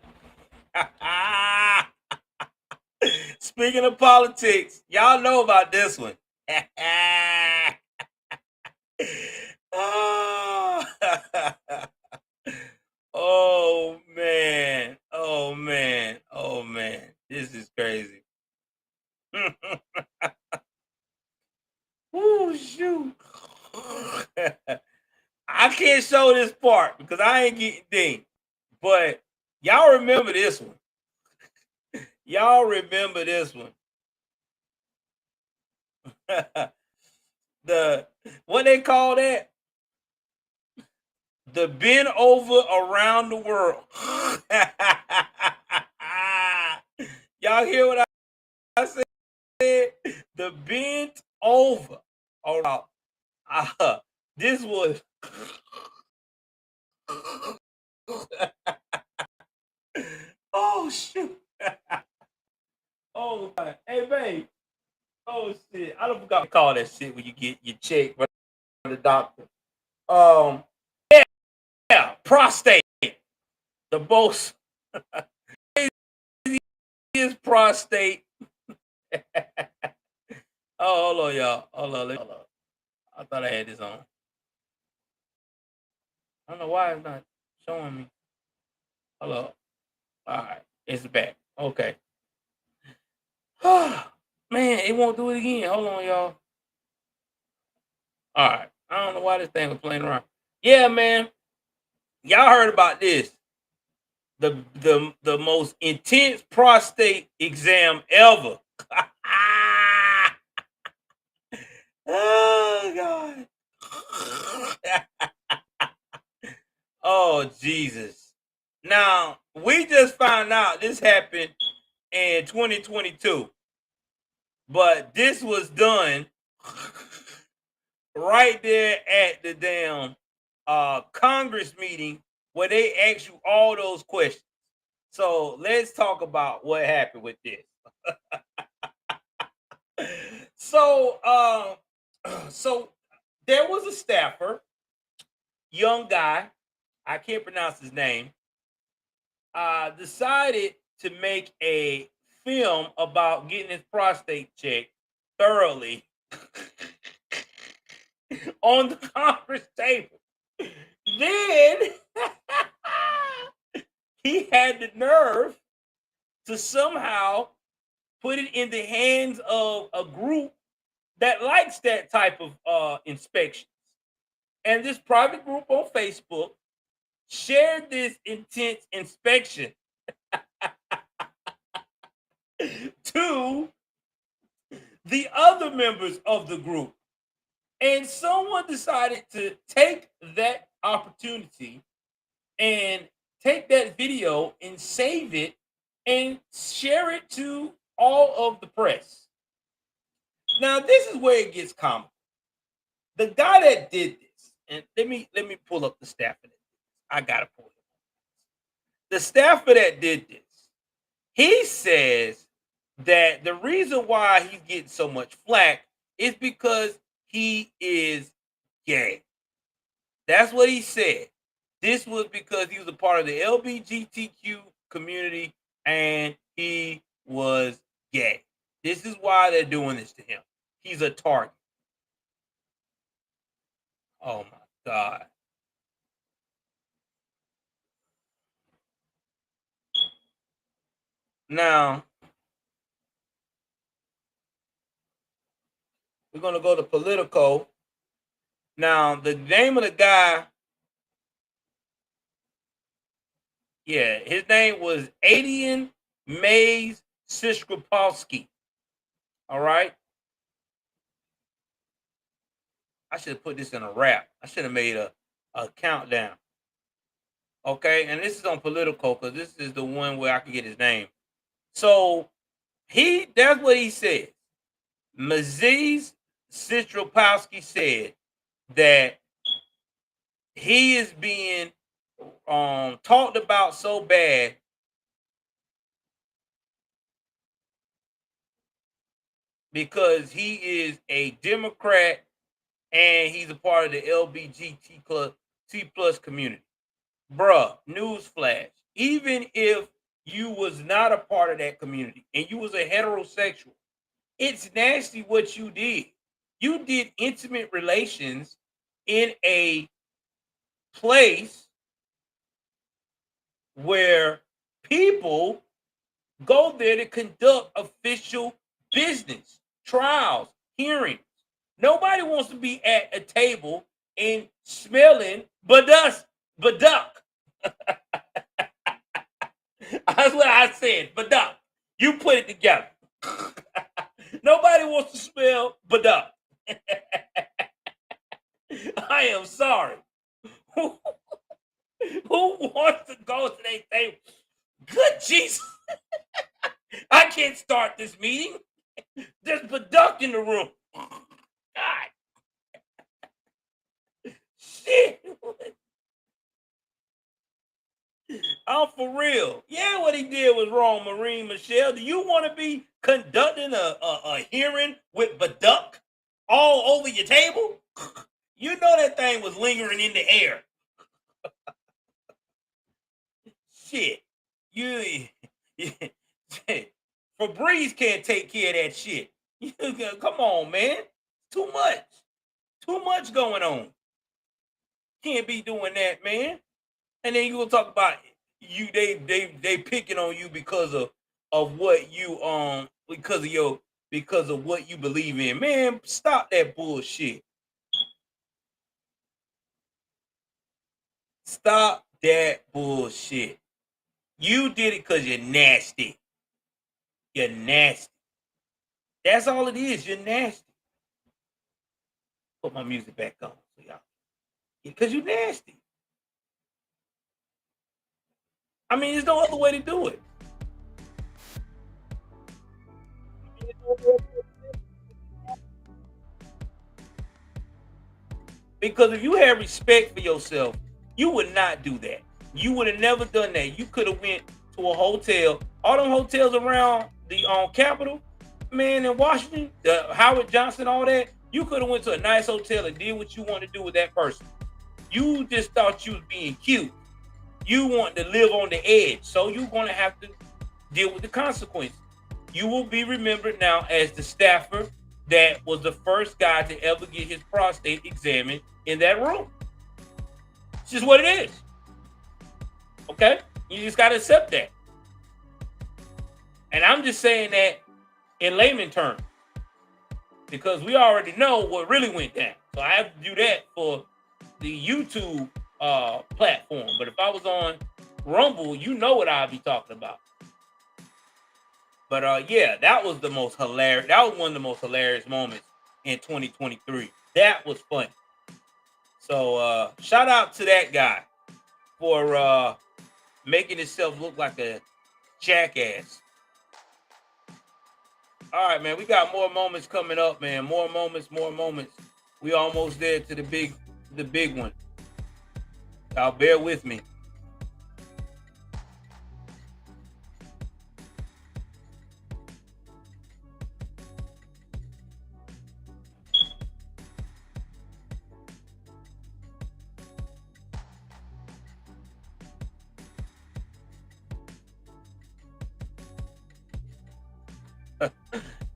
Speaking of politics, y'all know about this one. Oh man. Oh man. Oh man. This is crazy. Oh shoot. I can't show this part because I ain't getting dinged. But y'all remember this one. Y'all remember this one. What they call that? The bend over around the world. Y'all hear what I said? The bent over. All right. This was oh shoot. Oh God. Hey babe. Oh shit. I don't forgot to call that shit when you get your check from the doctor. Yeah, prostate. The most is prostate. Oh, hold on, y'all. Hold on. I thought I had this on. I don't know why it's not showing me. Hello. All right. It's back. Okay. Man, it won't do it again. Hold on, y'all. All right. I don't know why this thing was playing around. Yeah, man. Y'all heard about this. The most intense prostate exam ever. Oh God. Oh Jesus. Now, we just found out this happened in 2022. But this was done right there at the damn Congress meeting where they asked you all those questions. So let's talk about what happened with this. So there was a staffer, young guy, I can't pronounce his name, decided to make a film about getting his prostate checked thoroughly on the Congress table. Then he had the nerve to somehow put it in the hands of a group that likes that type of inspections. And this private group on Facebook shared this intense inspection to the other members of the group. And someone decided to take that opportunity and take that video and save it and share it to all of the press. Now, this is where it gets comical. The guy that did this, and let me pull up the staffer. I gotta pull it. The staffer that did this, he says that the reason why he's getting so much flack is because he is gay. That's what he said. This was because he was a part of the LGBTQ community and he was gay. This is why they're doing this to him. He's a target. Oh my God. Now, we're going to go to Politico. Now, the name of the guy, yeah, his name was Adian Mays Siskropowski. All right. I should have put this in a wrap. I should have made a countdown. Okay. And this is on Politico because this is the one where I can get his name. So That's what he said. Maziz Citropowski said that he is being talked about so bad because he is a Democrat and he's a part of the LGBT plus community. Bruh, newsflash. Even if you was not a part of that community and you was a heterosexual, it's nasty what you did. You did intimate relations in a place where people go there to conduct official business, trials, hearings. Nobody wants to be at a table and smelling duck. That's what I said, duck. You put it together. Nobody wants to smell duck. I am sorry. Who wants to go to their table? Good Jesus. I can't start this meeting. There's duck in the room. God. Shit. I'm for real. Yeah, what he did was wrong, Marine Michelle. Do you want to be conducting a hearing with duck all over your table? You know that thing was lingering in the air. Shit. Febreze can't take care of that shit. Come on, man. Too much. Too much going on. Can't be doing that, man. And then you gonna talk about you they picking on you because of what you because of what you believe in. Man, stop that bullshit. Stop that bullshit. You did it because you're nasty. You're nasty. That's all it is. You're nasty. Put my music back on so y'all. Because you're nasty. I mean, there's no other way to do it. Because if you had respect for yourself, you would not do that. You would have never done that. You could have went to a hotel. All them hotels around the Capitol, man, in Washington, the Howard Johnson, all that. You could have went to a nice hotel and did what you want to do with that person. You just thought you was being cute. You want to live on the edge, so you're going to have to deal with the consequences. You will be remembered now as the staffer that was the first guy to ever get his prostate examined in that room. It's just what it is. Okay? You just got to accept that. And I'm just saying that in layman terms because we already know what really went down. So I have to do that for the YouTube platform. But if I was on Rumble, you know what I'd be talking about. But yeah, that was the most hilarious. That was one of the most hilarious moments in 2023. That was funny. So shout out to that guy for making himself look like a jackass. All right, man. We got more moments coming up, man. More moments. We almost there to the big one. Y'all bear with me.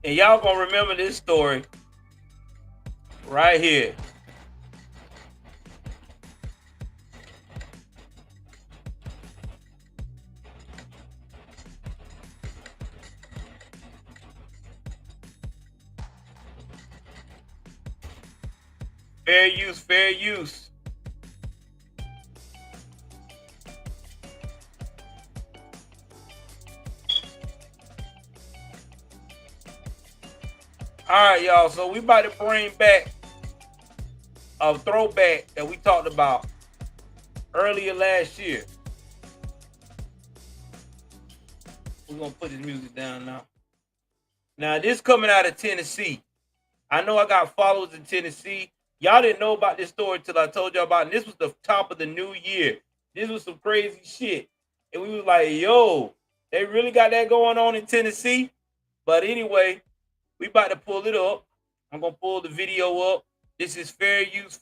And y'all gonna remember this story right here. Fair use. All right, y'all. So we about to bring back a throwback that we talked about earlier last year. We're gonna put this music down now. Now, this coming out of Tennessee. I know I got followers in Tennessee. Y'all didn't know about this story till I told y'all about it. And this was the top of the new year. This was some crazy shit. And we was like, yo, they really got that going on in Tennessee? But anyway, we about to pull it up. I'm going to pull the video up. This is fair use,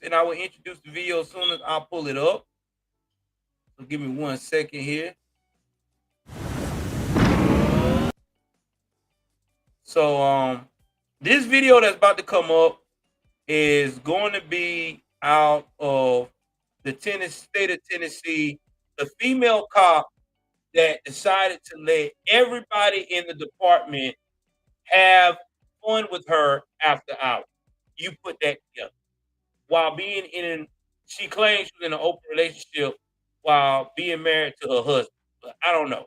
and I will introduce the video as soon as I pull it up. So give me 1 second here. So, this video that's about to come up is going to be out of the state of Tennessee, the female cop that decided to let everybody in the department have fun with her after hours. You put that together. While being she claims she was in an open relationship while being married to her husband. But I don't know.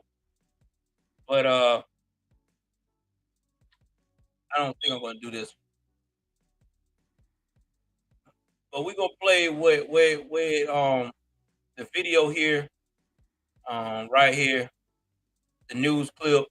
But I don't think I'm gonna do this. But we're gonna play with the video here, right here, the news clip.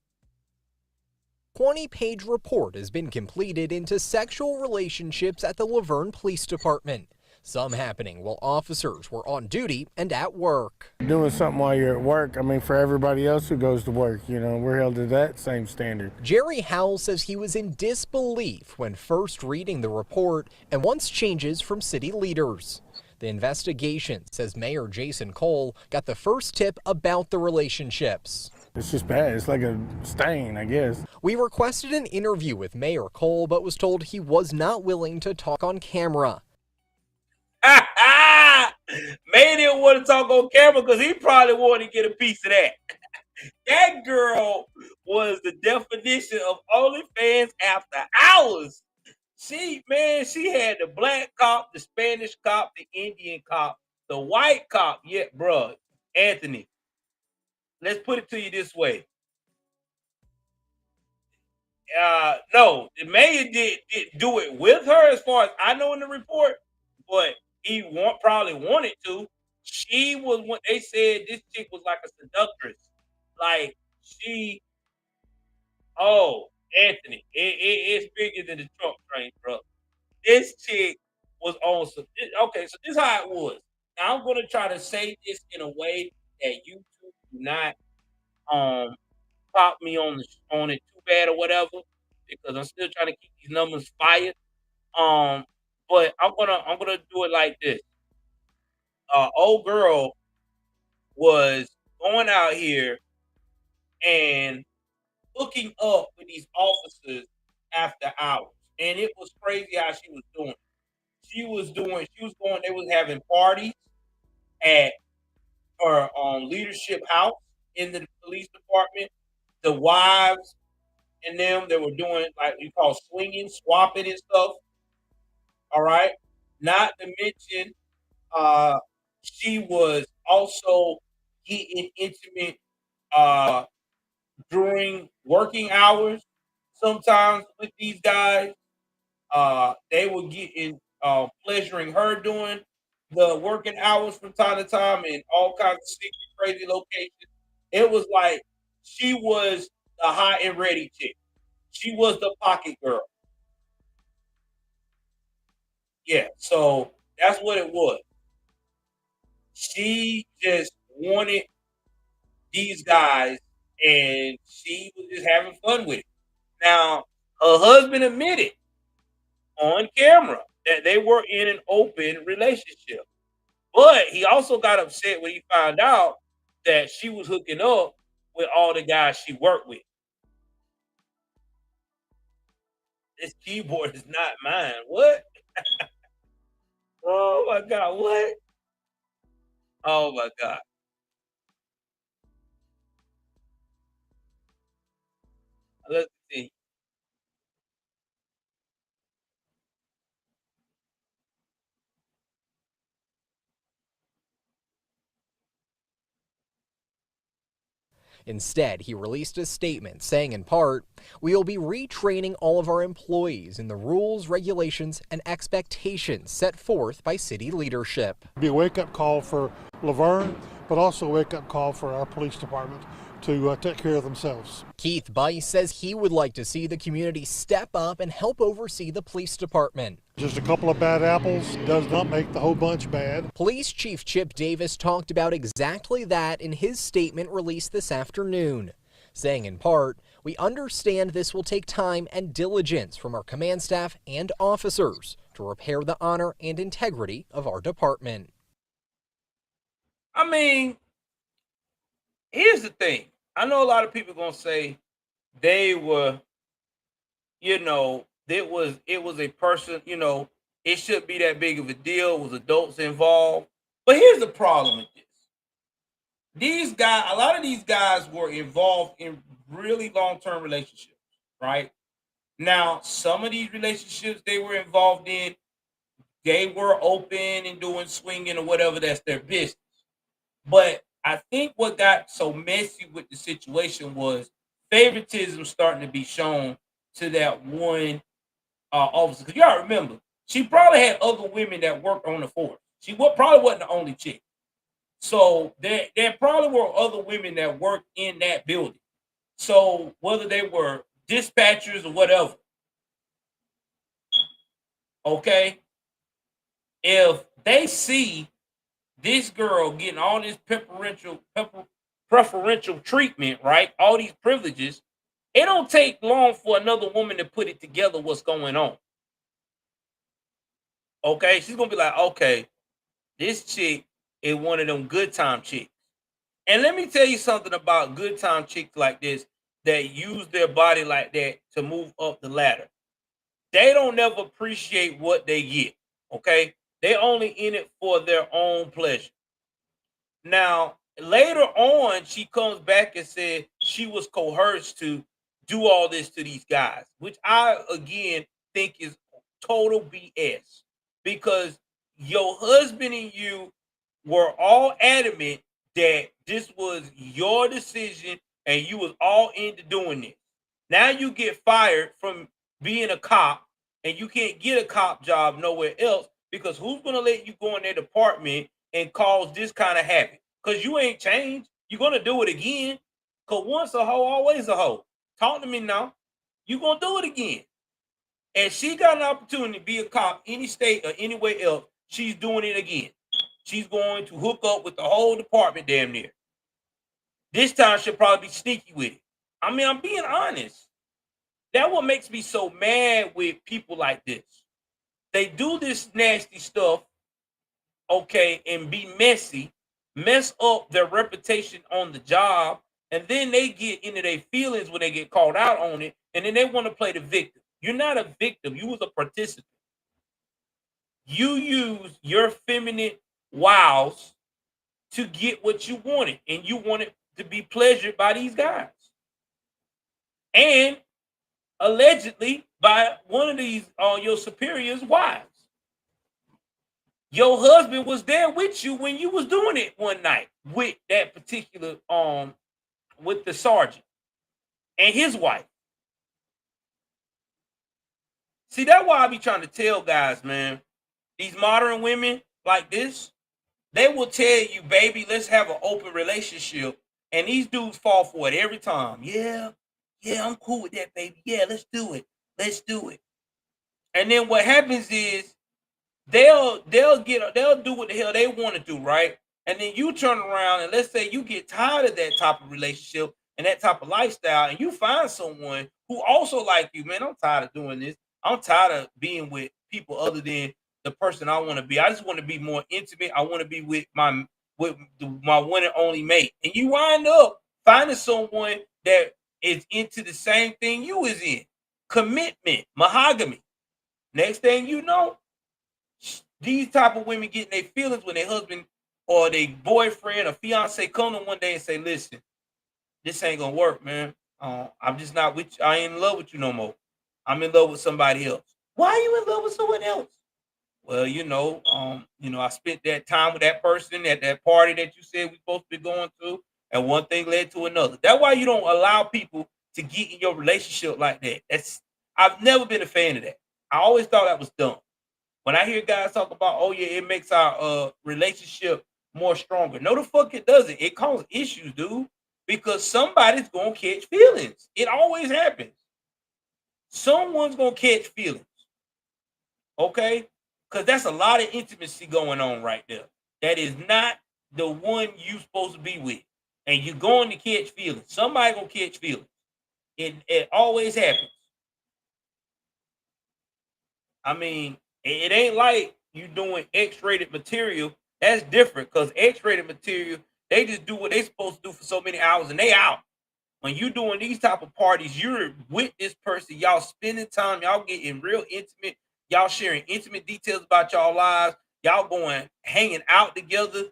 20-page report has been completed into sexual relationships at the Laverne Police Department. Some happening while officers were on duty and at work. Doing something while you're at work, I mean, for everybody else who goes to work, you know, we're held to that same standard. Jerry Howell says he was in disbelief when first reading the report and wants changes from city leaders. The investigation says Mayor Jason Cole got the first tip about the relationships. It's just bad. It's like a stain, I guess. We requested an interview with Mayor Cole, but was told he was not willing to talk on camera. May didn't want to talk on camera because he probably wanted to get a piece of that. That girl was the definition of OnlyFans after hours. She had the black cop, the Spanish cop, the Indian cop, the white cop. Yeah, bro, Anthony, let's put it to you this way. No, the mayor did do it with her, as far as I know in the report, but he probably wanted to. She was what they said. This chick was like a seductress. Like Anthony, it's bigger than the Trump train, bro. This chick was on some. Okay, so this is how it was. Now I'm gonna try to say this in a way that YouTube do not pop me on it too bad or whatever, because I'm still trying to keep these numbers fired. But I'm gonna do it like this. Old girl was going out here and hooking up with these officers after hours, and it was crazy how she was doing. They was having parties at her leadership house in the police department. The wives and them, they were doing like you call swinging, swapping and stuff. All right. Not to mention, she was also getting intimate during working hours. Sometimes with these guys, they were getting pleasuring her during the working hours from time to time in all kinds of secret, crazy locations. It was like she was the hot and ready chick. She was the pocket girl. Yeah, so that's what it was. She just wanted these guys, and she was just having fun with it. Now, her husband admitted on camera that they were in an open relationship, but he also got upset when he found out that she was hooking up with all the guys she worked with. This keyboard is not mine. What? Oh my God, what? Oh my God. Let's see. Instead, he released a statement saying in part, "We will be retraining all of our employees in the rules, regulations, and expectations set forth by city leadership." Be a wake-up call for Laverne, but also a wake-up call for our police department to take care of themselves. Keith Bice says he would like to see the community step up and help oversee the police department. Just a couple of bad apples does not make the whole bunch bad. Police Chief Chip Davis talked about exactly that in his statement released this afternoon, saying in part, "We understand this will take time and diligence from our command staff and officers to repair the honor and integrity of our department." I mean, here's the thing. I know a lot of people gonna say they were, it was a person, it shouldn't be that big of a deal. It was adults involved. But here's the problem with this. These guys, a lot of these guys were involved in really long-term relationships, right? Now, some of these relationships they were involved in, they were open and doing swinging or whatever, that's their business. But I think what got so messy with the situation was favoritism starting to be shown to that one officer. Because y'all remember, she probably had other women that worked on the force. She probably wasn't the only chick. So there probably were other women that worked in that building. So whether they were dispatchers or whatever, okay, if they see this girl getting all this preferential treatment, right? All these privileges, it don't take long for another woman to put it together what's going on. Okay, she's gonna be like, okay, this chick is one of them good time chicks. And let me tell you something about good time chicks like this that use their body like that to move up the ladder. They don't never appreciate what they get. Okay, they only in it for their own pleasure. Now, later on, she comes back and said she was coerced to do all this to these guys, which I, again, think is total BS. Because your husband and you were all adamant that this was your decision and you was all into doing this. Now you get fired from being a cop and you can't get a cop job nowhere else because who's going to let you go in their department and cause this kind of havoc? Because you ain't changed. You're going to do it again. Because once a hoe, always a hoe. Talk to me now. You're going to do it again. And she got an opportunity to be a cop any state or anywhere else. She's doing it again. She's going to hook up with the whole department damn near. This time she'll probably be sneaky with it. I mean, I'm being honest. That's what makes me so mad with people like this. They do this nasty stuff, okay, and be messy, mess up their reputation on the job, and then they get into their feelings when they get called out on it, and then they want to play the victim. You're not a victim. You was a participant. You used your feminine wiles to get what you wanted, and you wanted to be pleasured by these guys. And allegedly by one of these your superiors' wives. Your husband was there with you when you was doing it one night with that particular with the sergeant and his wife. See, that's why I be trying to tell guys, man, these modern women like this, they will tell you, baby, let's have an open relationship. And these dudes fall for it every time. Yeah, I'm cool with that, baby. Yeah, let's do it. Let's do it. And then what happens is they'll do what the hell they want to do, right? And then you turn around and let's say you get tired of that type of relationship and that type of lifestyle, and you find someone who also like you, man, I'm tired of doing this. I'm tired of being with people other than the person I want to be. I just want to be more intimate. I want to be with my one and only mate. And you wind up finding someone that is into the same thing you is in. Commitment, mahogany. Next thing you know, these type of women getting their feelings when their husband or their boyfriend or fiance come to one day and say, listen, this ain't gonna work, man. I'm just not with you. I ain't in love with you no more. I'm in love with somebody else. Why are you in love with someone else? Well, I spent that time with that person at that party that you said we supposed to be going to, and one thing led to another. That's why you don't allow people to get in your relationship like that. I've never been a fan of that. I always thought that was dumb. When I hear guys talk about, oh yeah, it makes our relationship more stronger. No, the fuck it doesn't. It causes issues, dude. because somebody's gonna catch feelings. It always happens. Someone's gonna catch feelings. Okay? Because that's a lot of intimacy going on right there. That is not the one you supposed to be with. And you're going to catch feelings. Somebody gonna catch feelings. It always happens. I mean, it ain't like you doing X-rated material. That's different because X-rated material, they just do what they supposed to do for so many hours and they out. When you doing these type of parties, you're with this person, y'all spending time, y'all getting real intimate, y'all sharing intimate details about y'all lives, y'all going hanging out together.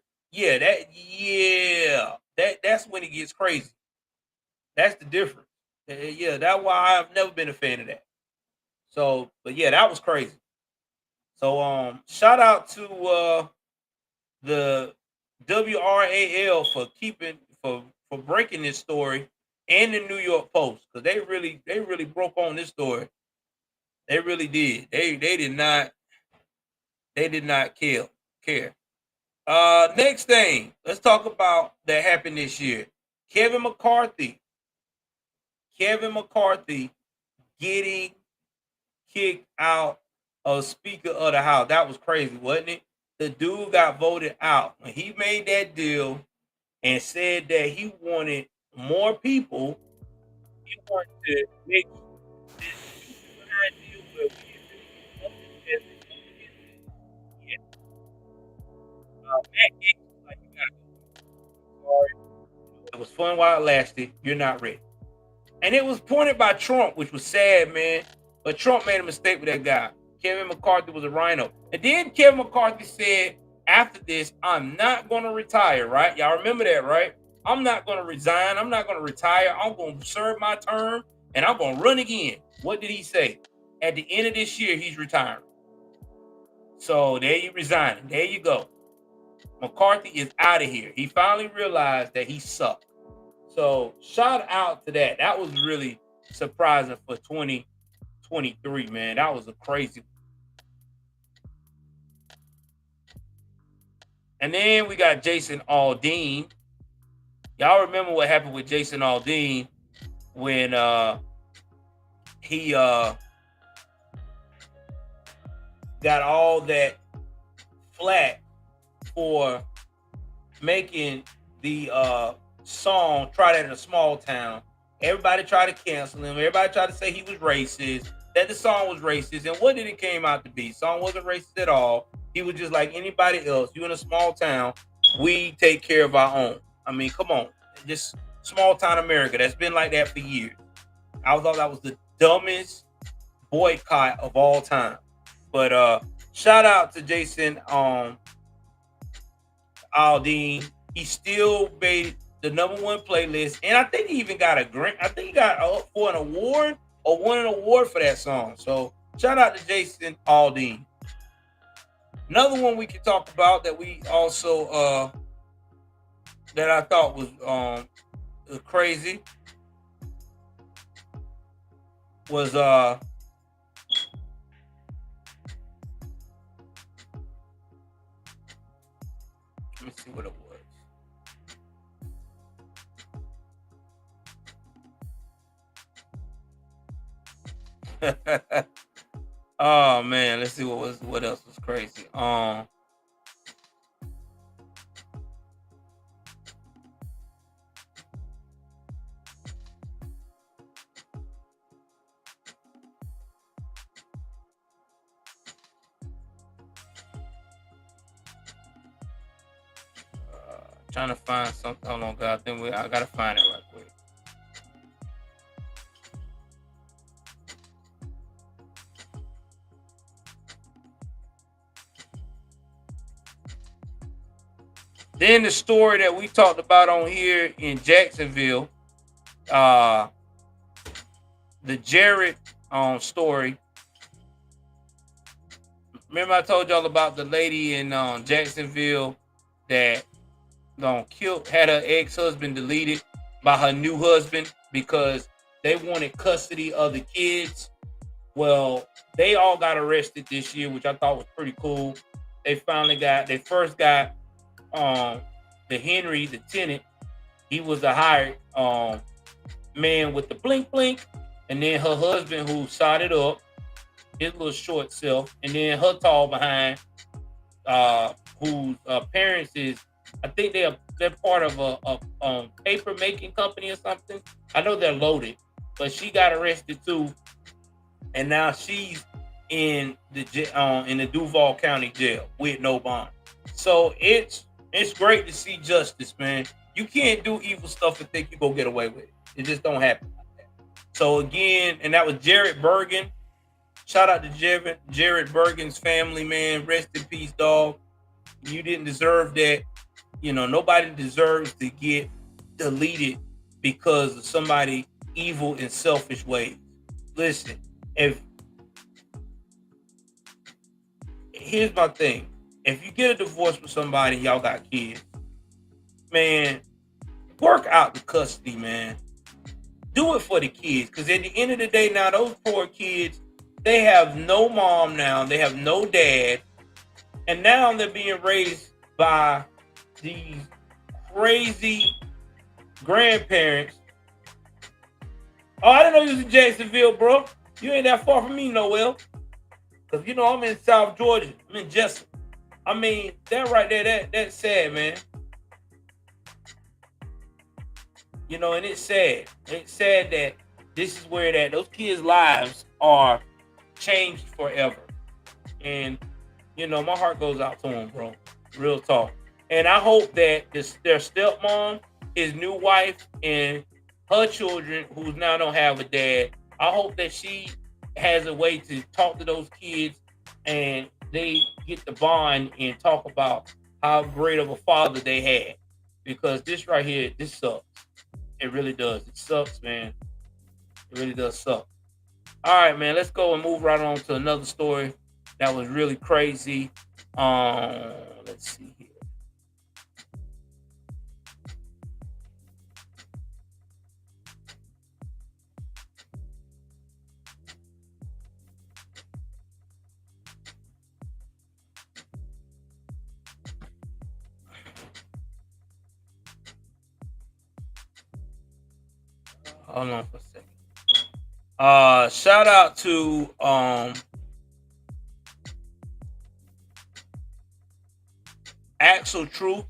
That's when it gets crazy. That's the difference. Yeah, that's why I've never been a fan of that. So, but yeah, that was crazy. So shout out to the WRAL for breaking this story, and the New York Post, because they really broke on this story. They really did. They did not care. Next thing, let's talk about that happened this year. Kevin McCarthy getting kicked out of Speaker of the House. That was crazy, wasn't it? The dude got voted out when he made that deal and said that he wanted more people. He wanted to make this deal where we as Matt Gaetz was like, you gotta go. Sorry. It was fun while it lasted. You're not ready. And it was pointed by Trump, which was sad, man. But Trump made a mistake with that guy. Kevin McCarthy was a rhino. And then Kevin McCarthy said, after this, I'm not going to retire, right? Y'all remember that, right? I'm not going to resign. I'm not going to retire. I'm going to serve my term, and I'm going to run again. What did he say? At the end of this year, he's retiring. So there you resign. There you go. McCarthy is out of here. He finally realized that he sucked. So shout out to that. That was really surprising for 2023, man. That was a crazy one. And then we got Jason Aldean. Y'all remember what happened with Jason Aldean when he got all that flack for making the song Try That in a Small Town. Everybody tried to cancel him. Everybody tried to say he was racist, that the song was racist. And what did it came out to be? The song wasn't racist at all. He was just like anybody else. You in a small town, we take care of our own. I mean, come on. Just small town America. That's been like that for years. I thought that was the dumbest boycott of all time. But shout out to Jason Aldean. He still made the #1 playlist, and I think he even got a grant. I think he got for an award or won an award for that song. So shout out to Jason Aldean. Another one we can talk about that we also that I thought was crazy was let me see what it was. Oh man, let's see what else was crazy. Trying to find something. Hold on, God. I gotta find it right quick. Then the story that we talked about on here in Jacksonville, the Jared story. Remember I told y'all about the lady in Jacksonville that had her ex-husband deleted by her new husband because they wanted custody of the kids. Well, they all got arrested this year, which I thought was pretty cool. They first got the Henry, the tenant, he was a hired man with the blink blink, and then her husband who sided up, his little short self, and then her tall behind, whose parents is, I think they're part of a paper making company or something. I know they're loaded, but she got arrested too, and now she's in the Duval County Jail with no bond. So it's great to see justice, man. You can't do evil stuff and think you go get away with it. It just don't happen like that. So again, and that was Jared Bergen. Shout out to Jared Bergen's family, man. Rest in peace, dog. You didn't deserve that. You know, nobody deserves to get deleted because of somebody evil and selfish ways. Listen, here's my thing. If you get a divorce with somebody, y'all got kids, man, work out the custody, man. Do it for the kids, because at the end of the day, now those poor kids, they have no mom now, they have no dad, and now they're being raised by these crazy grandparents. Oh, I didn't know you was in Jacksonville, bro. You ain't that far from me, Noel. Because, you know, I'm in South Georgia. I'm in Jessup. I mean, that right there, that's sad, man. You know, and it's sad. It's sad that this is where those kids' lives are changed forever. And, you know, my heart goes out to them, bro. Real talk. And I hope that their stepmom, his new wife, and her children, who now don't have a dad, I hope that she has a way to talk to those kids and they get the bond and talk about how great of a father they had. Because this right here, this sucks. It really does. It sucks, man. It really does suck. All right, man, let's go and move right on to another story that was really crazy. Let's see here. Hold on for a second. Shout out to Axel Truth.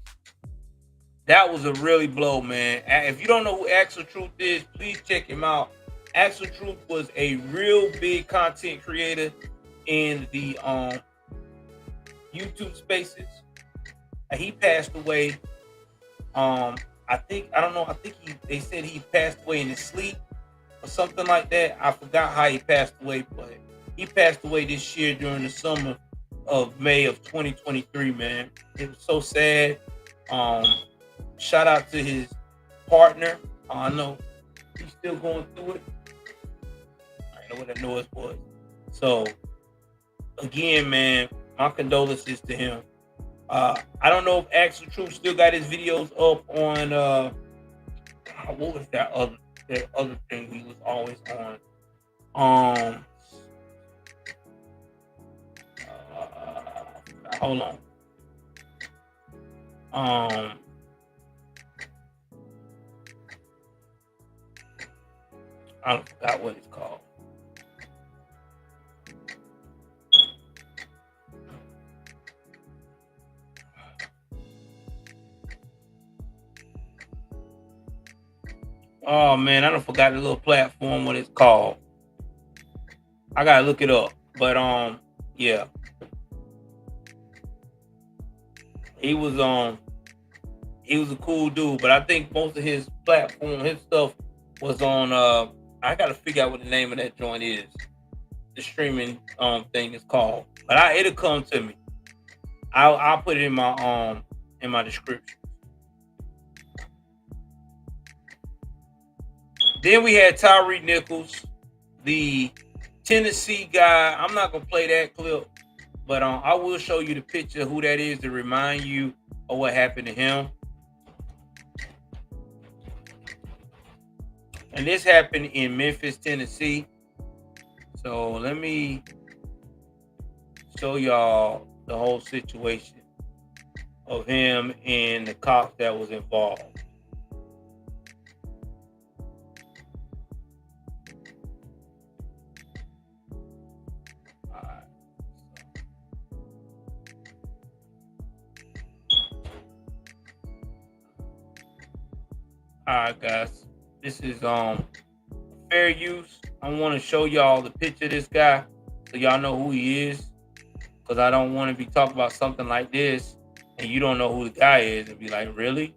That was a really blow, man. If you don't know who Axel Truth is, please check him out. Axel Truth was a real big content creator in the YouTube spaces. He passed away. I think they said he passed away in his sleep or something like that. I forgot how he passed away, but he passed away this year during the summer of May of 2023, man. It was so sad. Shout out to his partner. I know he's still going through it. I know what that noise was. So again, man, my condolences to him. I don't know if Axel Truth still got his videos up on what was that other thing he was always on? Hold on. I forgot what it's called. Oh man, I done forgot the little platform what it's called. I gotta look it up. But yeah. He was a cool dude, but I think most of his platform, his stuff was on I gotta figure out what the name of that joint is. The streaming thing is called. But it'll come to me. I'll put it in my description. Then we had Tyree Nichols, the Tennessee guy. I'm not gonna play that clip, but I will show you the picture of who that is to remind you of what happened to him. And this happened in Memphis, Tennessee. So let me show y'all the whole situation of him and the cop that was involved. All right, guys. This is fair use. I want to show y'all the picture of this guy so y'all know who he is. Because I don't want to be talking about something like this and you don't know who the guy is and be like, really?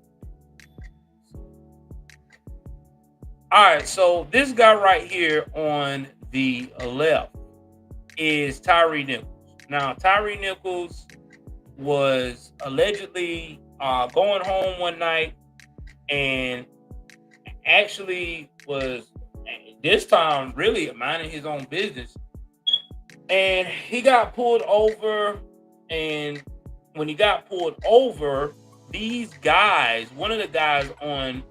All right, so this guy right here on the left is Tyree Nichols. Now, Tyree Nichols was allegedly going home one night and actually was this time really minding his own business. And he got pulled over, and when he got pulled over, these guys, one of the guys on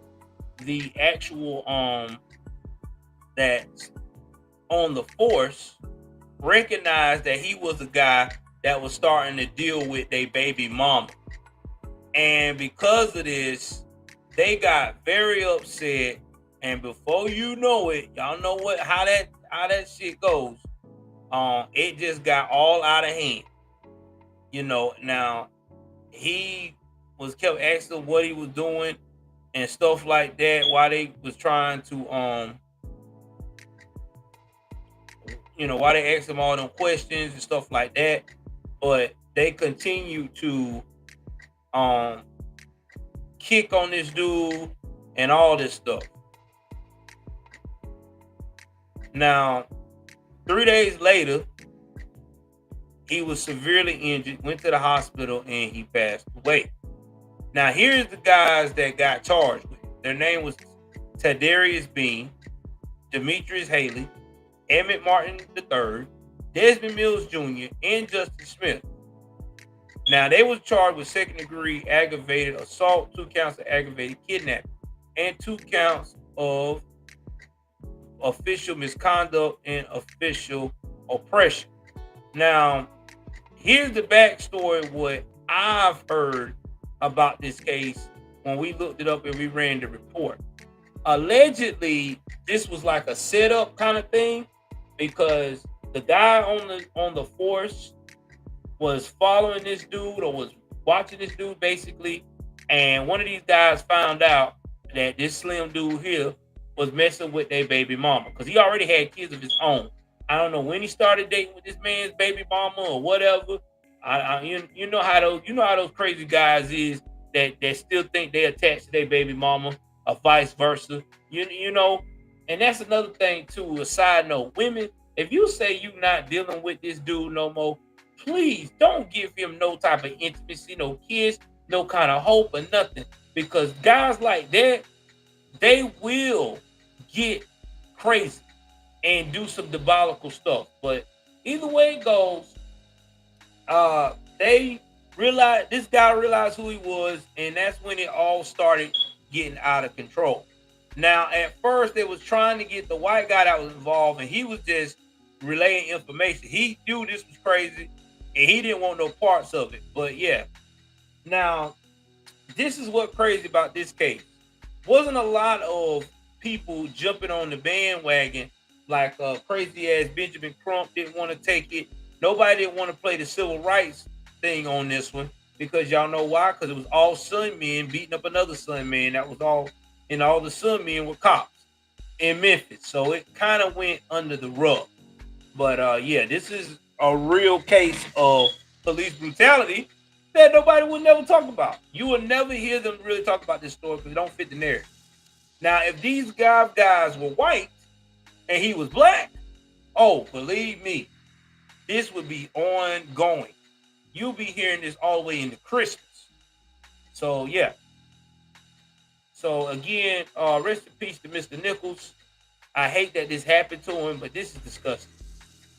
the actual that's on the force recognized that he was a guy that was starting to deal with their baby mama. And because of this, they got very upset. And before you know it, y'all know how that shit goes. It just got all out of hand. You know, now he was kept asking what he was doing and stuff like that while they was trying to why they asked him all them questions and stuff like that, but they continue to kick on this dude and all this stuff. Now, 3 days later, he was severely injured, went to the hospital, and he passed away. Now, here's the guys that got charged with. Their name was Tadarius Bean, Demetrius Haley, Emmett Martin III, Desmond Mills Jr., and Justin Smith. Now, they was charged with second-degree aggravated assault, 2 counts of aggravated kidnapping, and 2 counts of official misconduct and official oppression. Now, here's the backstory of what I've heard about this case when we looked it up and we ran the report. Allegedly, this was like a setup kind of thing because the guy on the force was following this dude or was watching this dude basically, and one of these guys found out that this slim dude here was messing with their baby mama because he already had kids of his own. I don't know when he started dating with this man's baby mama or whatever. You know how those crazy guys is that still think they attached to their baby mama or vice versa. You know, and that's another thing too. A side note, women, if you say you're not dealing with this dude no more, please don't give him no type of intimacy, no kiss, no kind of hope or nothing, because guys like that, they will get crazy and do some diabolical stuff. But either way it goes, this guy realized who he was, and that's when it all started getting out of control. Now, at first, they was trying to get the white guy that was involved, and he was just relaying information. He knew this was crazy, and he didn't want no parts of it. But yeah, now this is what's crazy about this case. Wasn't a lot of people jumping on the bandwagon like crazy ass Benjamin Crump didn't want to take it. Nobody didn't want to play the civil rights thing on this one because y'all know why? Because it was all Sun men beating up another Sun man. That was all, and all the Sun men were cops in Memphis. So it kind of went under the rug. But yeah, this is a real case of police brutality that nobody would never talk about. You will never hear them really talk about this story because it don't fit the narrative. Now, if these guys were white and he was black, oh, believe me, this would be ongoing. You'll be hearing this all the way into Christmas. So, yeah. So, again, rest in peace to Mr. Nichols. I hate that this happened to him, but this is disgusting.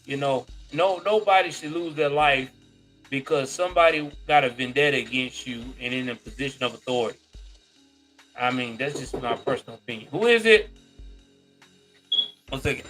You know, nobody should lose their life because somebody got a vendetta against you and in a position of authority. I mean, that's just my personal opinion. Who is it? 1 second.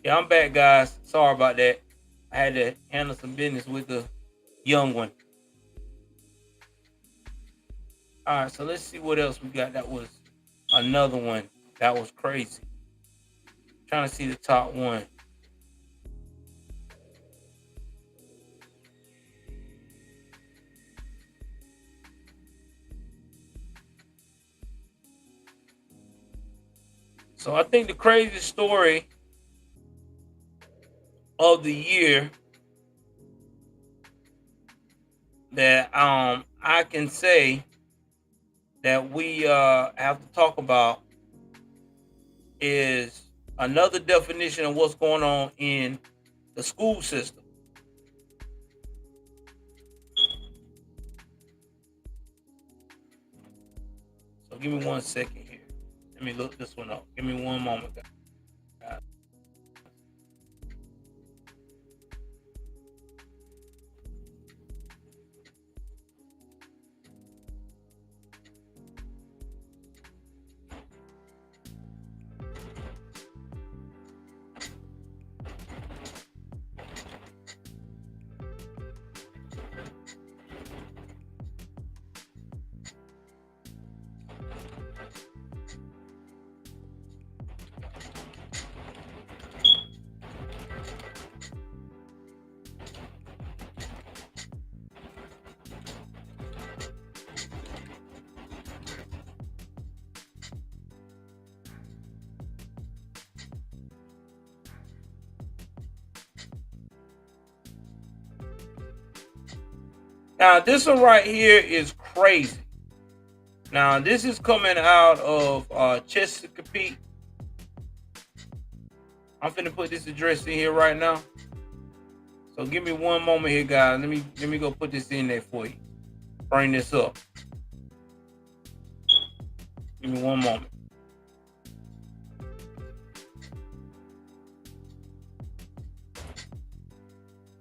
Yeah, I'm back, guys. Sorry about that. I had to handle some business with the young one. All right, so let's see what else we got. That was another one that was crazy. Trying to see the top one. So I think the craziest story of the year that I can say that we have to talk about is another definition of what's going on in the school system. So give me 1 second here. Let me look this one up. Give me one moment, guys. Now, this one right here is crazy. Now, this is coming out of Chesapeake. I'm finna put this address in here right now. So give me one moment here, guys. Let me go put this in there for you. Bring this up. Give me one moment.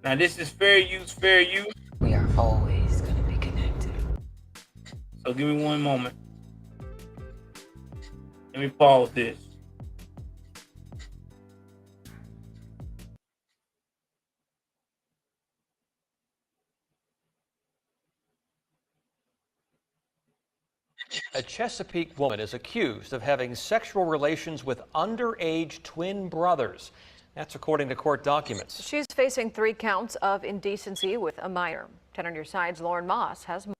Now, this is fair use, fair use. We are always going to be connected. So give me one moment. Let me pause this. A Chesapeake woman is accused of having sexual relations with underage twin brothers. That's according to court documents. She's facing 3 counts of indecency with a minor. 10 on your side's Lauren Moss has more.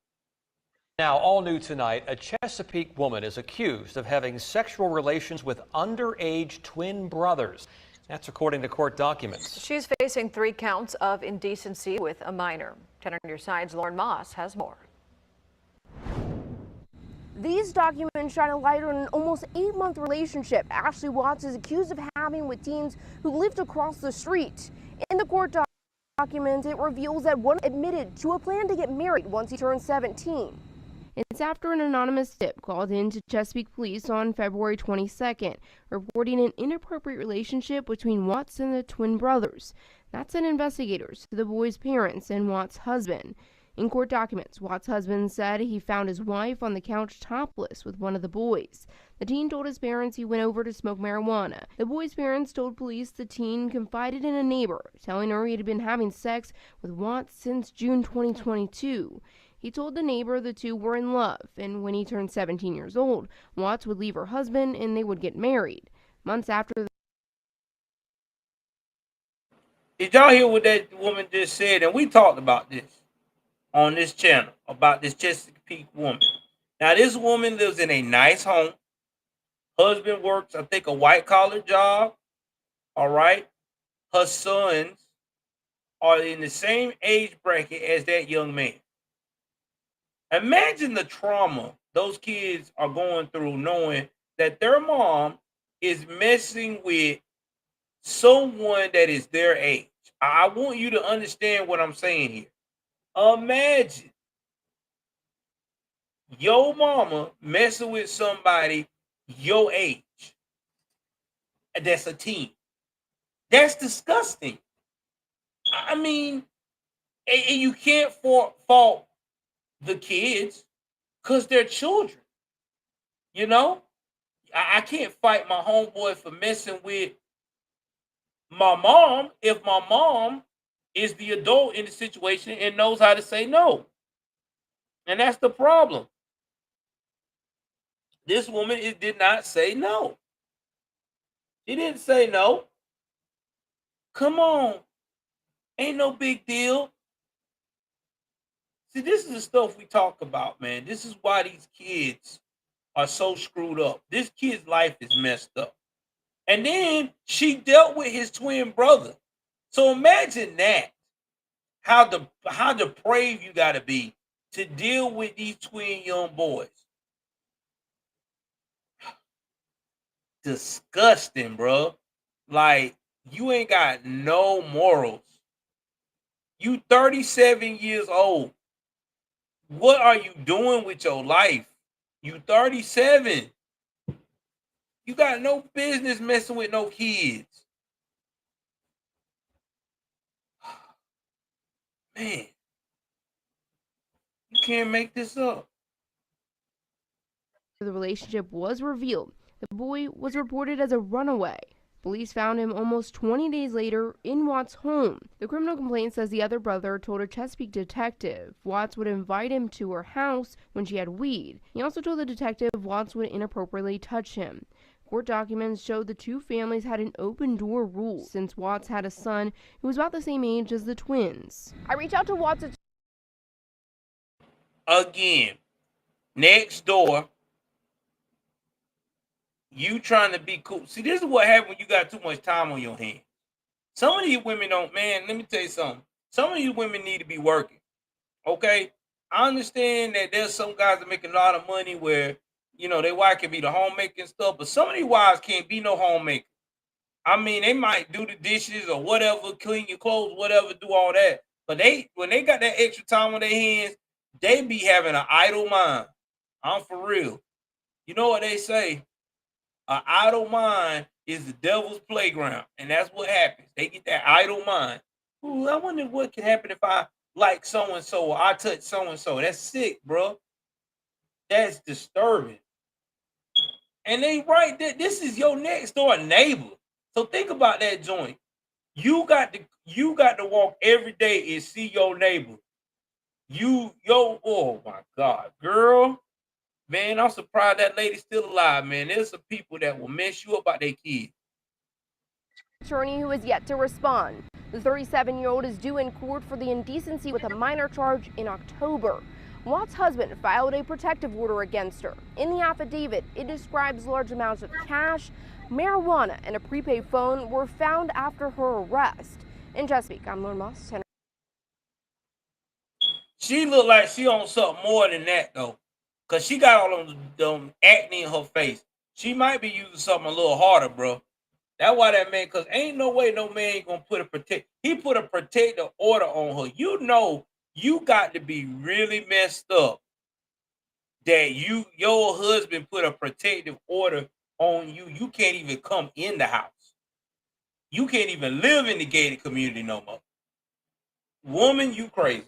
Now, all new tonight, a Chesapeake woman is accused of having sexual relations with underage twin brothers. That's according to court documents. She's facing 3 counts of indecency with a minor. 10 on your side's Lauren Moss has more. These documents shine a light on an almost 8-month relationship Ashley Watts is accused of having with teens who lived across the street. In the court documents, it reveals that one admitted to a plan to get married once he turned 17. It's after an anonymous tip called in to Chesapeake Police on February 22nd, reporting an inappropriate relationship between Watts and the twin brothers. That sent investigators to the boy's parents and Watts' husband. In court documents, Watts' husband said he found his wife on the couch topless with one of the boys. The teen told his parents he went over to smoke marijuana. The boy's parents told police the teen confided in a neighbor, telling her he had been having sex with Watts since June 2022. He told the neighbor the two were in love, and when he turned 17 years old, Watts would leave her husband and they would get married. Months after. Did y'all hear what that woman just said? And we talked about this on this channel, about this Chesapeake woman. Now, this woman lives in a nice home. Husband works, I think, a white-collar job. All right. Her sons are in the same age bracket as that young man. Imagine the trauma those kids are going through knowing that their mom is messing with someone that is their age. I want you to understand what I'm saying here. Imagine your mama messing with somebody your age. That's a teen. That's disgusting. I mean, and you can't fault the kids because they're children. You know, I can't fight my homeboy for messing with If my mom is the adult in the situation and knows how to say no. And that's the problem. This woman did not say no. She didn't say no. Come on. Ain't no big deal. See, this is the stuff we talk about, man. This is why these kids are so screwed up. This kid's life is messed up. And then she dealt with his twin brother. So imagine that. How depraved you gotta be to deal with these twin young boys. Disgusting, bro. Like, you ain't got no morals. You 37 years old. What are you doing with your life? You 37. You got no business messing with no kids. Man, you can't make this up. The relationship was revealed. The boy was reported as a runaway. Police found him almost 20 days later in Watts' home. The criminal complaint says the other brother told a Chesapeake detective Watts would invite him to her house when she had weed. He also told the detective Watts would inappropriately touch him. Court documents showed the two families had an open door rule since Watts had a son who was about the same age as the twins. I reached out to Watts Again, next door. You trying to be cool. See, this is what happens when you got too much time on your hands. Some of these women don't, man, let me tell you something. Some of these women need to be working. Okay? I understand that there's some guys that make a lot of money where, their wife can be the homemaker and stuff, but some of these wives can't be no homemaker. I mean, they might do the dishes or whatever, clean your clothes, whatever, do all that. But when they got that extra time on their hands, they be having an idle mind. I'm for real. You know what they say? An idle mind is the devil's playground, and that's what happens. They get that idle mind. Ooh, I wonder what could happen if I like so and so or I touch so and so. That's sick, bro. That's disturbing. And they right there. This is your next door neighbor. So think about that joint. You got to walk every day and see your neighbor. Oh my God, girl. Man, I'm surprised that lady's still alive, man. There's some people that will mess you up about their kids. attorney who has yet to respond. The 37-year-old is due in court for the indecency with a minor charge in October. Watt's husband filed a protective order against her. In the affidavit, it describes large amounts of cash, marijuana, and a prepaid phone were found after her arrest. In Chesapeake, I'm Lauren Moss. She looked like she on something more than that, though. Because she got all them acne in her face. She might be using something a little harder, bro. That's why that man, because ain't no way no man ain't going to he put a protective order on her. You got to be really messed up that your husband put a protective order on you. You can't even come in the house. You can't even live in the gated community no more. Woman, you crazy.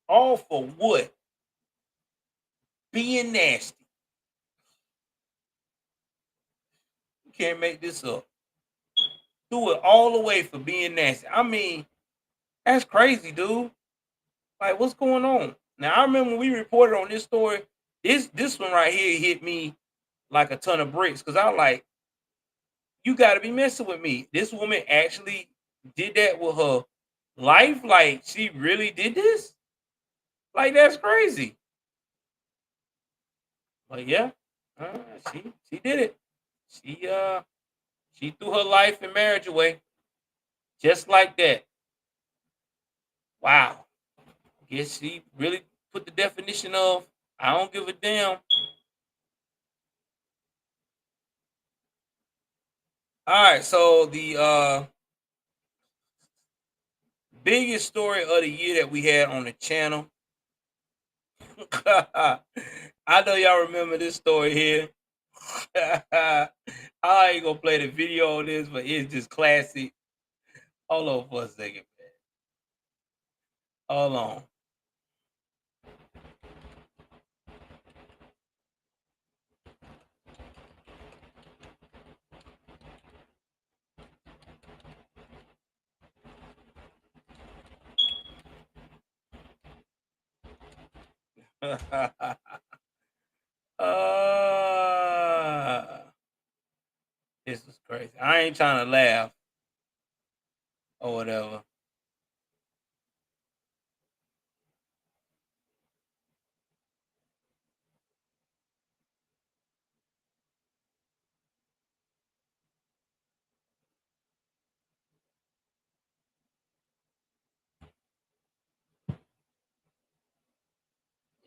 All for what? Being nasty. You can't make this up. Do it all the way for being nasty. I mean, that's crazy, dude. Like, what's going on? Now, I remember when we reported on this story, this one right here hit me like a ton of bricks because I was like, you got to be messing with me. This woman actually did that with her life. Like, she really did this? Like, that's crazy. But yeah, she did it. She threw her life and marriage away just like that. Wow. Guess she really put the definition of I don't give a damn. All right, so the biggest story of the year that we had on the channel. I know y'all remember this story here. I ain't gonna play the video on this, but it's just classic. Hold on for a second, man. Hold on. This is crazy. I ain't trying to laugh or whatever.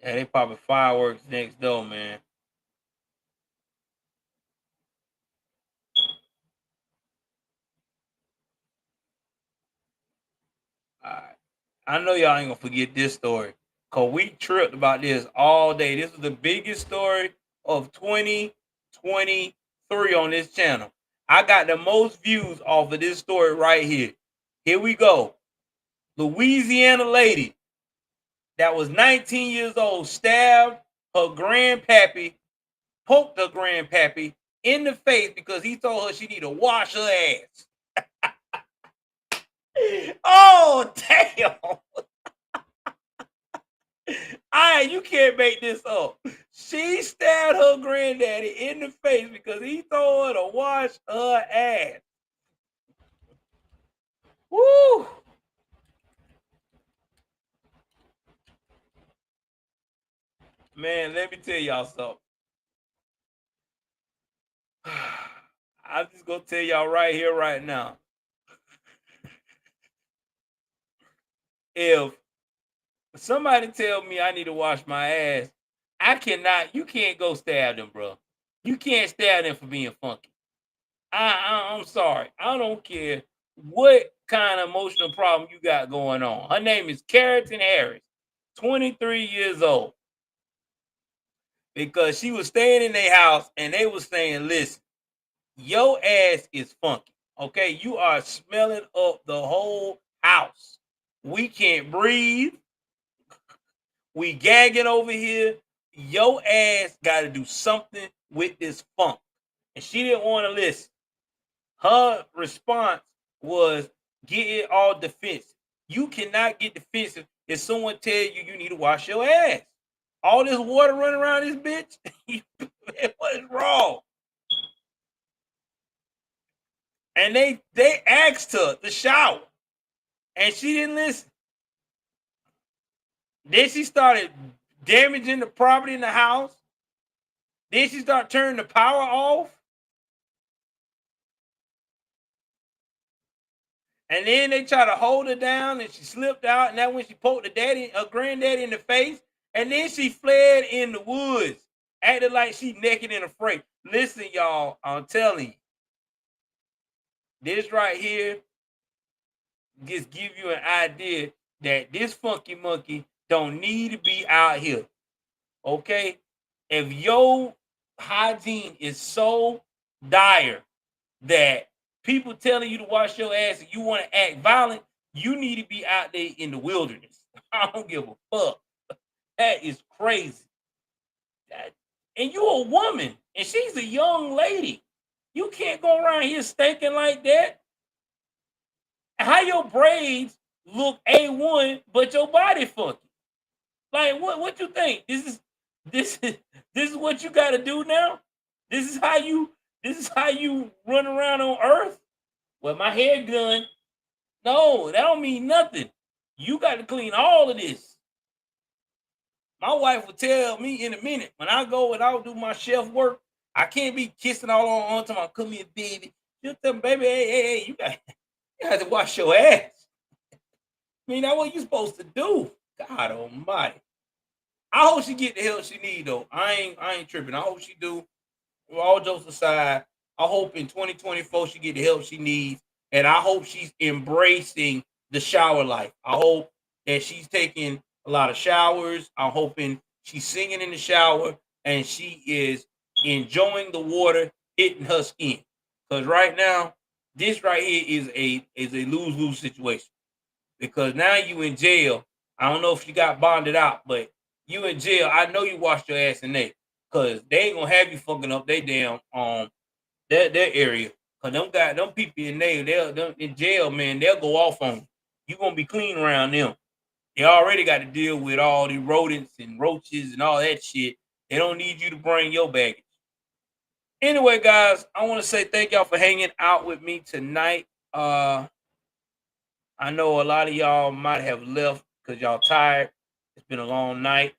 Yeah, they popping fireworks next door, man. All right. I know y'all ain't gonna forget this story. Cause we tripped about this all day. This is the biggest story of 2023 on this channel. I got the most views off of this story right here. Here we go. Louisiana lady that was 19 years old stabbed her grandpappy, poked her grandpappy in the face because he told her she need to wash her ass. Oh, damn. You can't make this up. She stabbed her granddaddy in the face because he told her to wash her ass. Woo! Man, let me tell y'all something. I'm just gonna tell y'all right here, right now. If somebody tell me I need to wash my ass, I cannot. You can't go stab them, bro. You can't stab them for being funky. I'm sorry. I don't care what kind of emotional problem you got going on. Her name is Carrington Harris, 23 years old. Because she was staying in their house and they was saying, listen, your ass is funky. Okay, you are smelling up the whole house. We can't breathe. We gagging over here. Your ass got to do something with this funk. And she didn't want to listen. Her response was get it all defensive. You cannot get defensive if someone tell you you need to wash your ass. All this water running around this bitch. Man, what is wrong? And they asked her to shower, and she didn't listen. Then she started damaging the property in the house. Then she started turning the power off. And then they tried to hold her down, and she slipped out. And that's when she poked her granddaddy in the face. And then she fled in the woods, acting like she naked and afraid. Listen, y'all, I'm telling you, this right here just give you an idea that this funky monkey don't need to be out here. Okay? If your hygiene is so dire that people telling you to wash your ass and you want to act violent, you need to be out there in the wilderness. I don't give a fuck. That is crazy. And you a woman, and she's a young lady. You can't go around here stinking like that. How your braids look A1, but your body funky? Like what you think? This is what you got to do now? This is how you run around on Earth? Well, my hair done. No, that don't mean nothing. You got to clean all of this. My wife will tell me in a minute when I go and I'll do my chef work, I can't be kissing all on to my come here, baby. She'll tell me, baby, hey, you got to wash your ass. I mean, that's what you supposed to do. God almighty. I hope she get the help she need though. I ain't tripping. I hope she do. All jokes aside, I hope in 2024 she get the help she needs, and I hope she's embracing the shower life. I hope that she's taking a lot of showers. I'm hoping she's singing in the shower and she is enjoying the water hitting her skin. Because right now, this right here is a lose-lose situation. Because now you in jail. I don't know if you got bonded out, but you in jail. I know you washed your ass in there. Cause they ain't gonna have you fucking up they damn their area. Cause them people in there, they'll in jail, man, they'll go off on you. You gonna be clean around them. They already got to deal with all the rodents and roaches and all that shit. They don't need you to bring your baggage. Anyway, guys, I want to say thank y'all for hanging out with me tonight. I know a lot of y'all might have left because y'all tired. It's been a long night.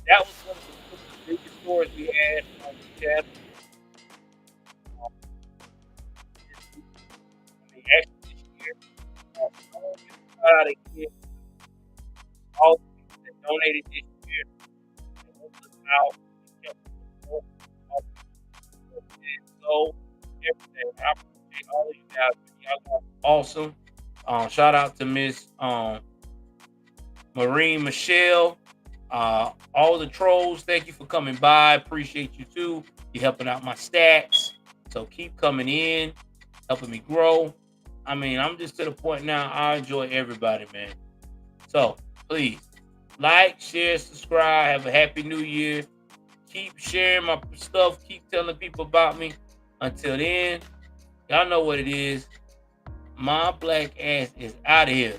That was one of the biggest stories we had on the channel. Actually, this year, shout out again all the people that donated this year. And helped us out. So everything. I appreciate all of you guys. Y'all are awesome. Shout out to Miss Marine Michelle. All the trolls, thank you for coming by. Appreciate you too. You're helping out my stats. So keep coming in, helping me grow. I mean, I'm just to the point now. I enjoy everybody, man. So please like, share, subscribe. Have a happy new year. Keep sharing my stuff. Keep telling people about me. Until then, y'all know what it is. My black ass is out of here.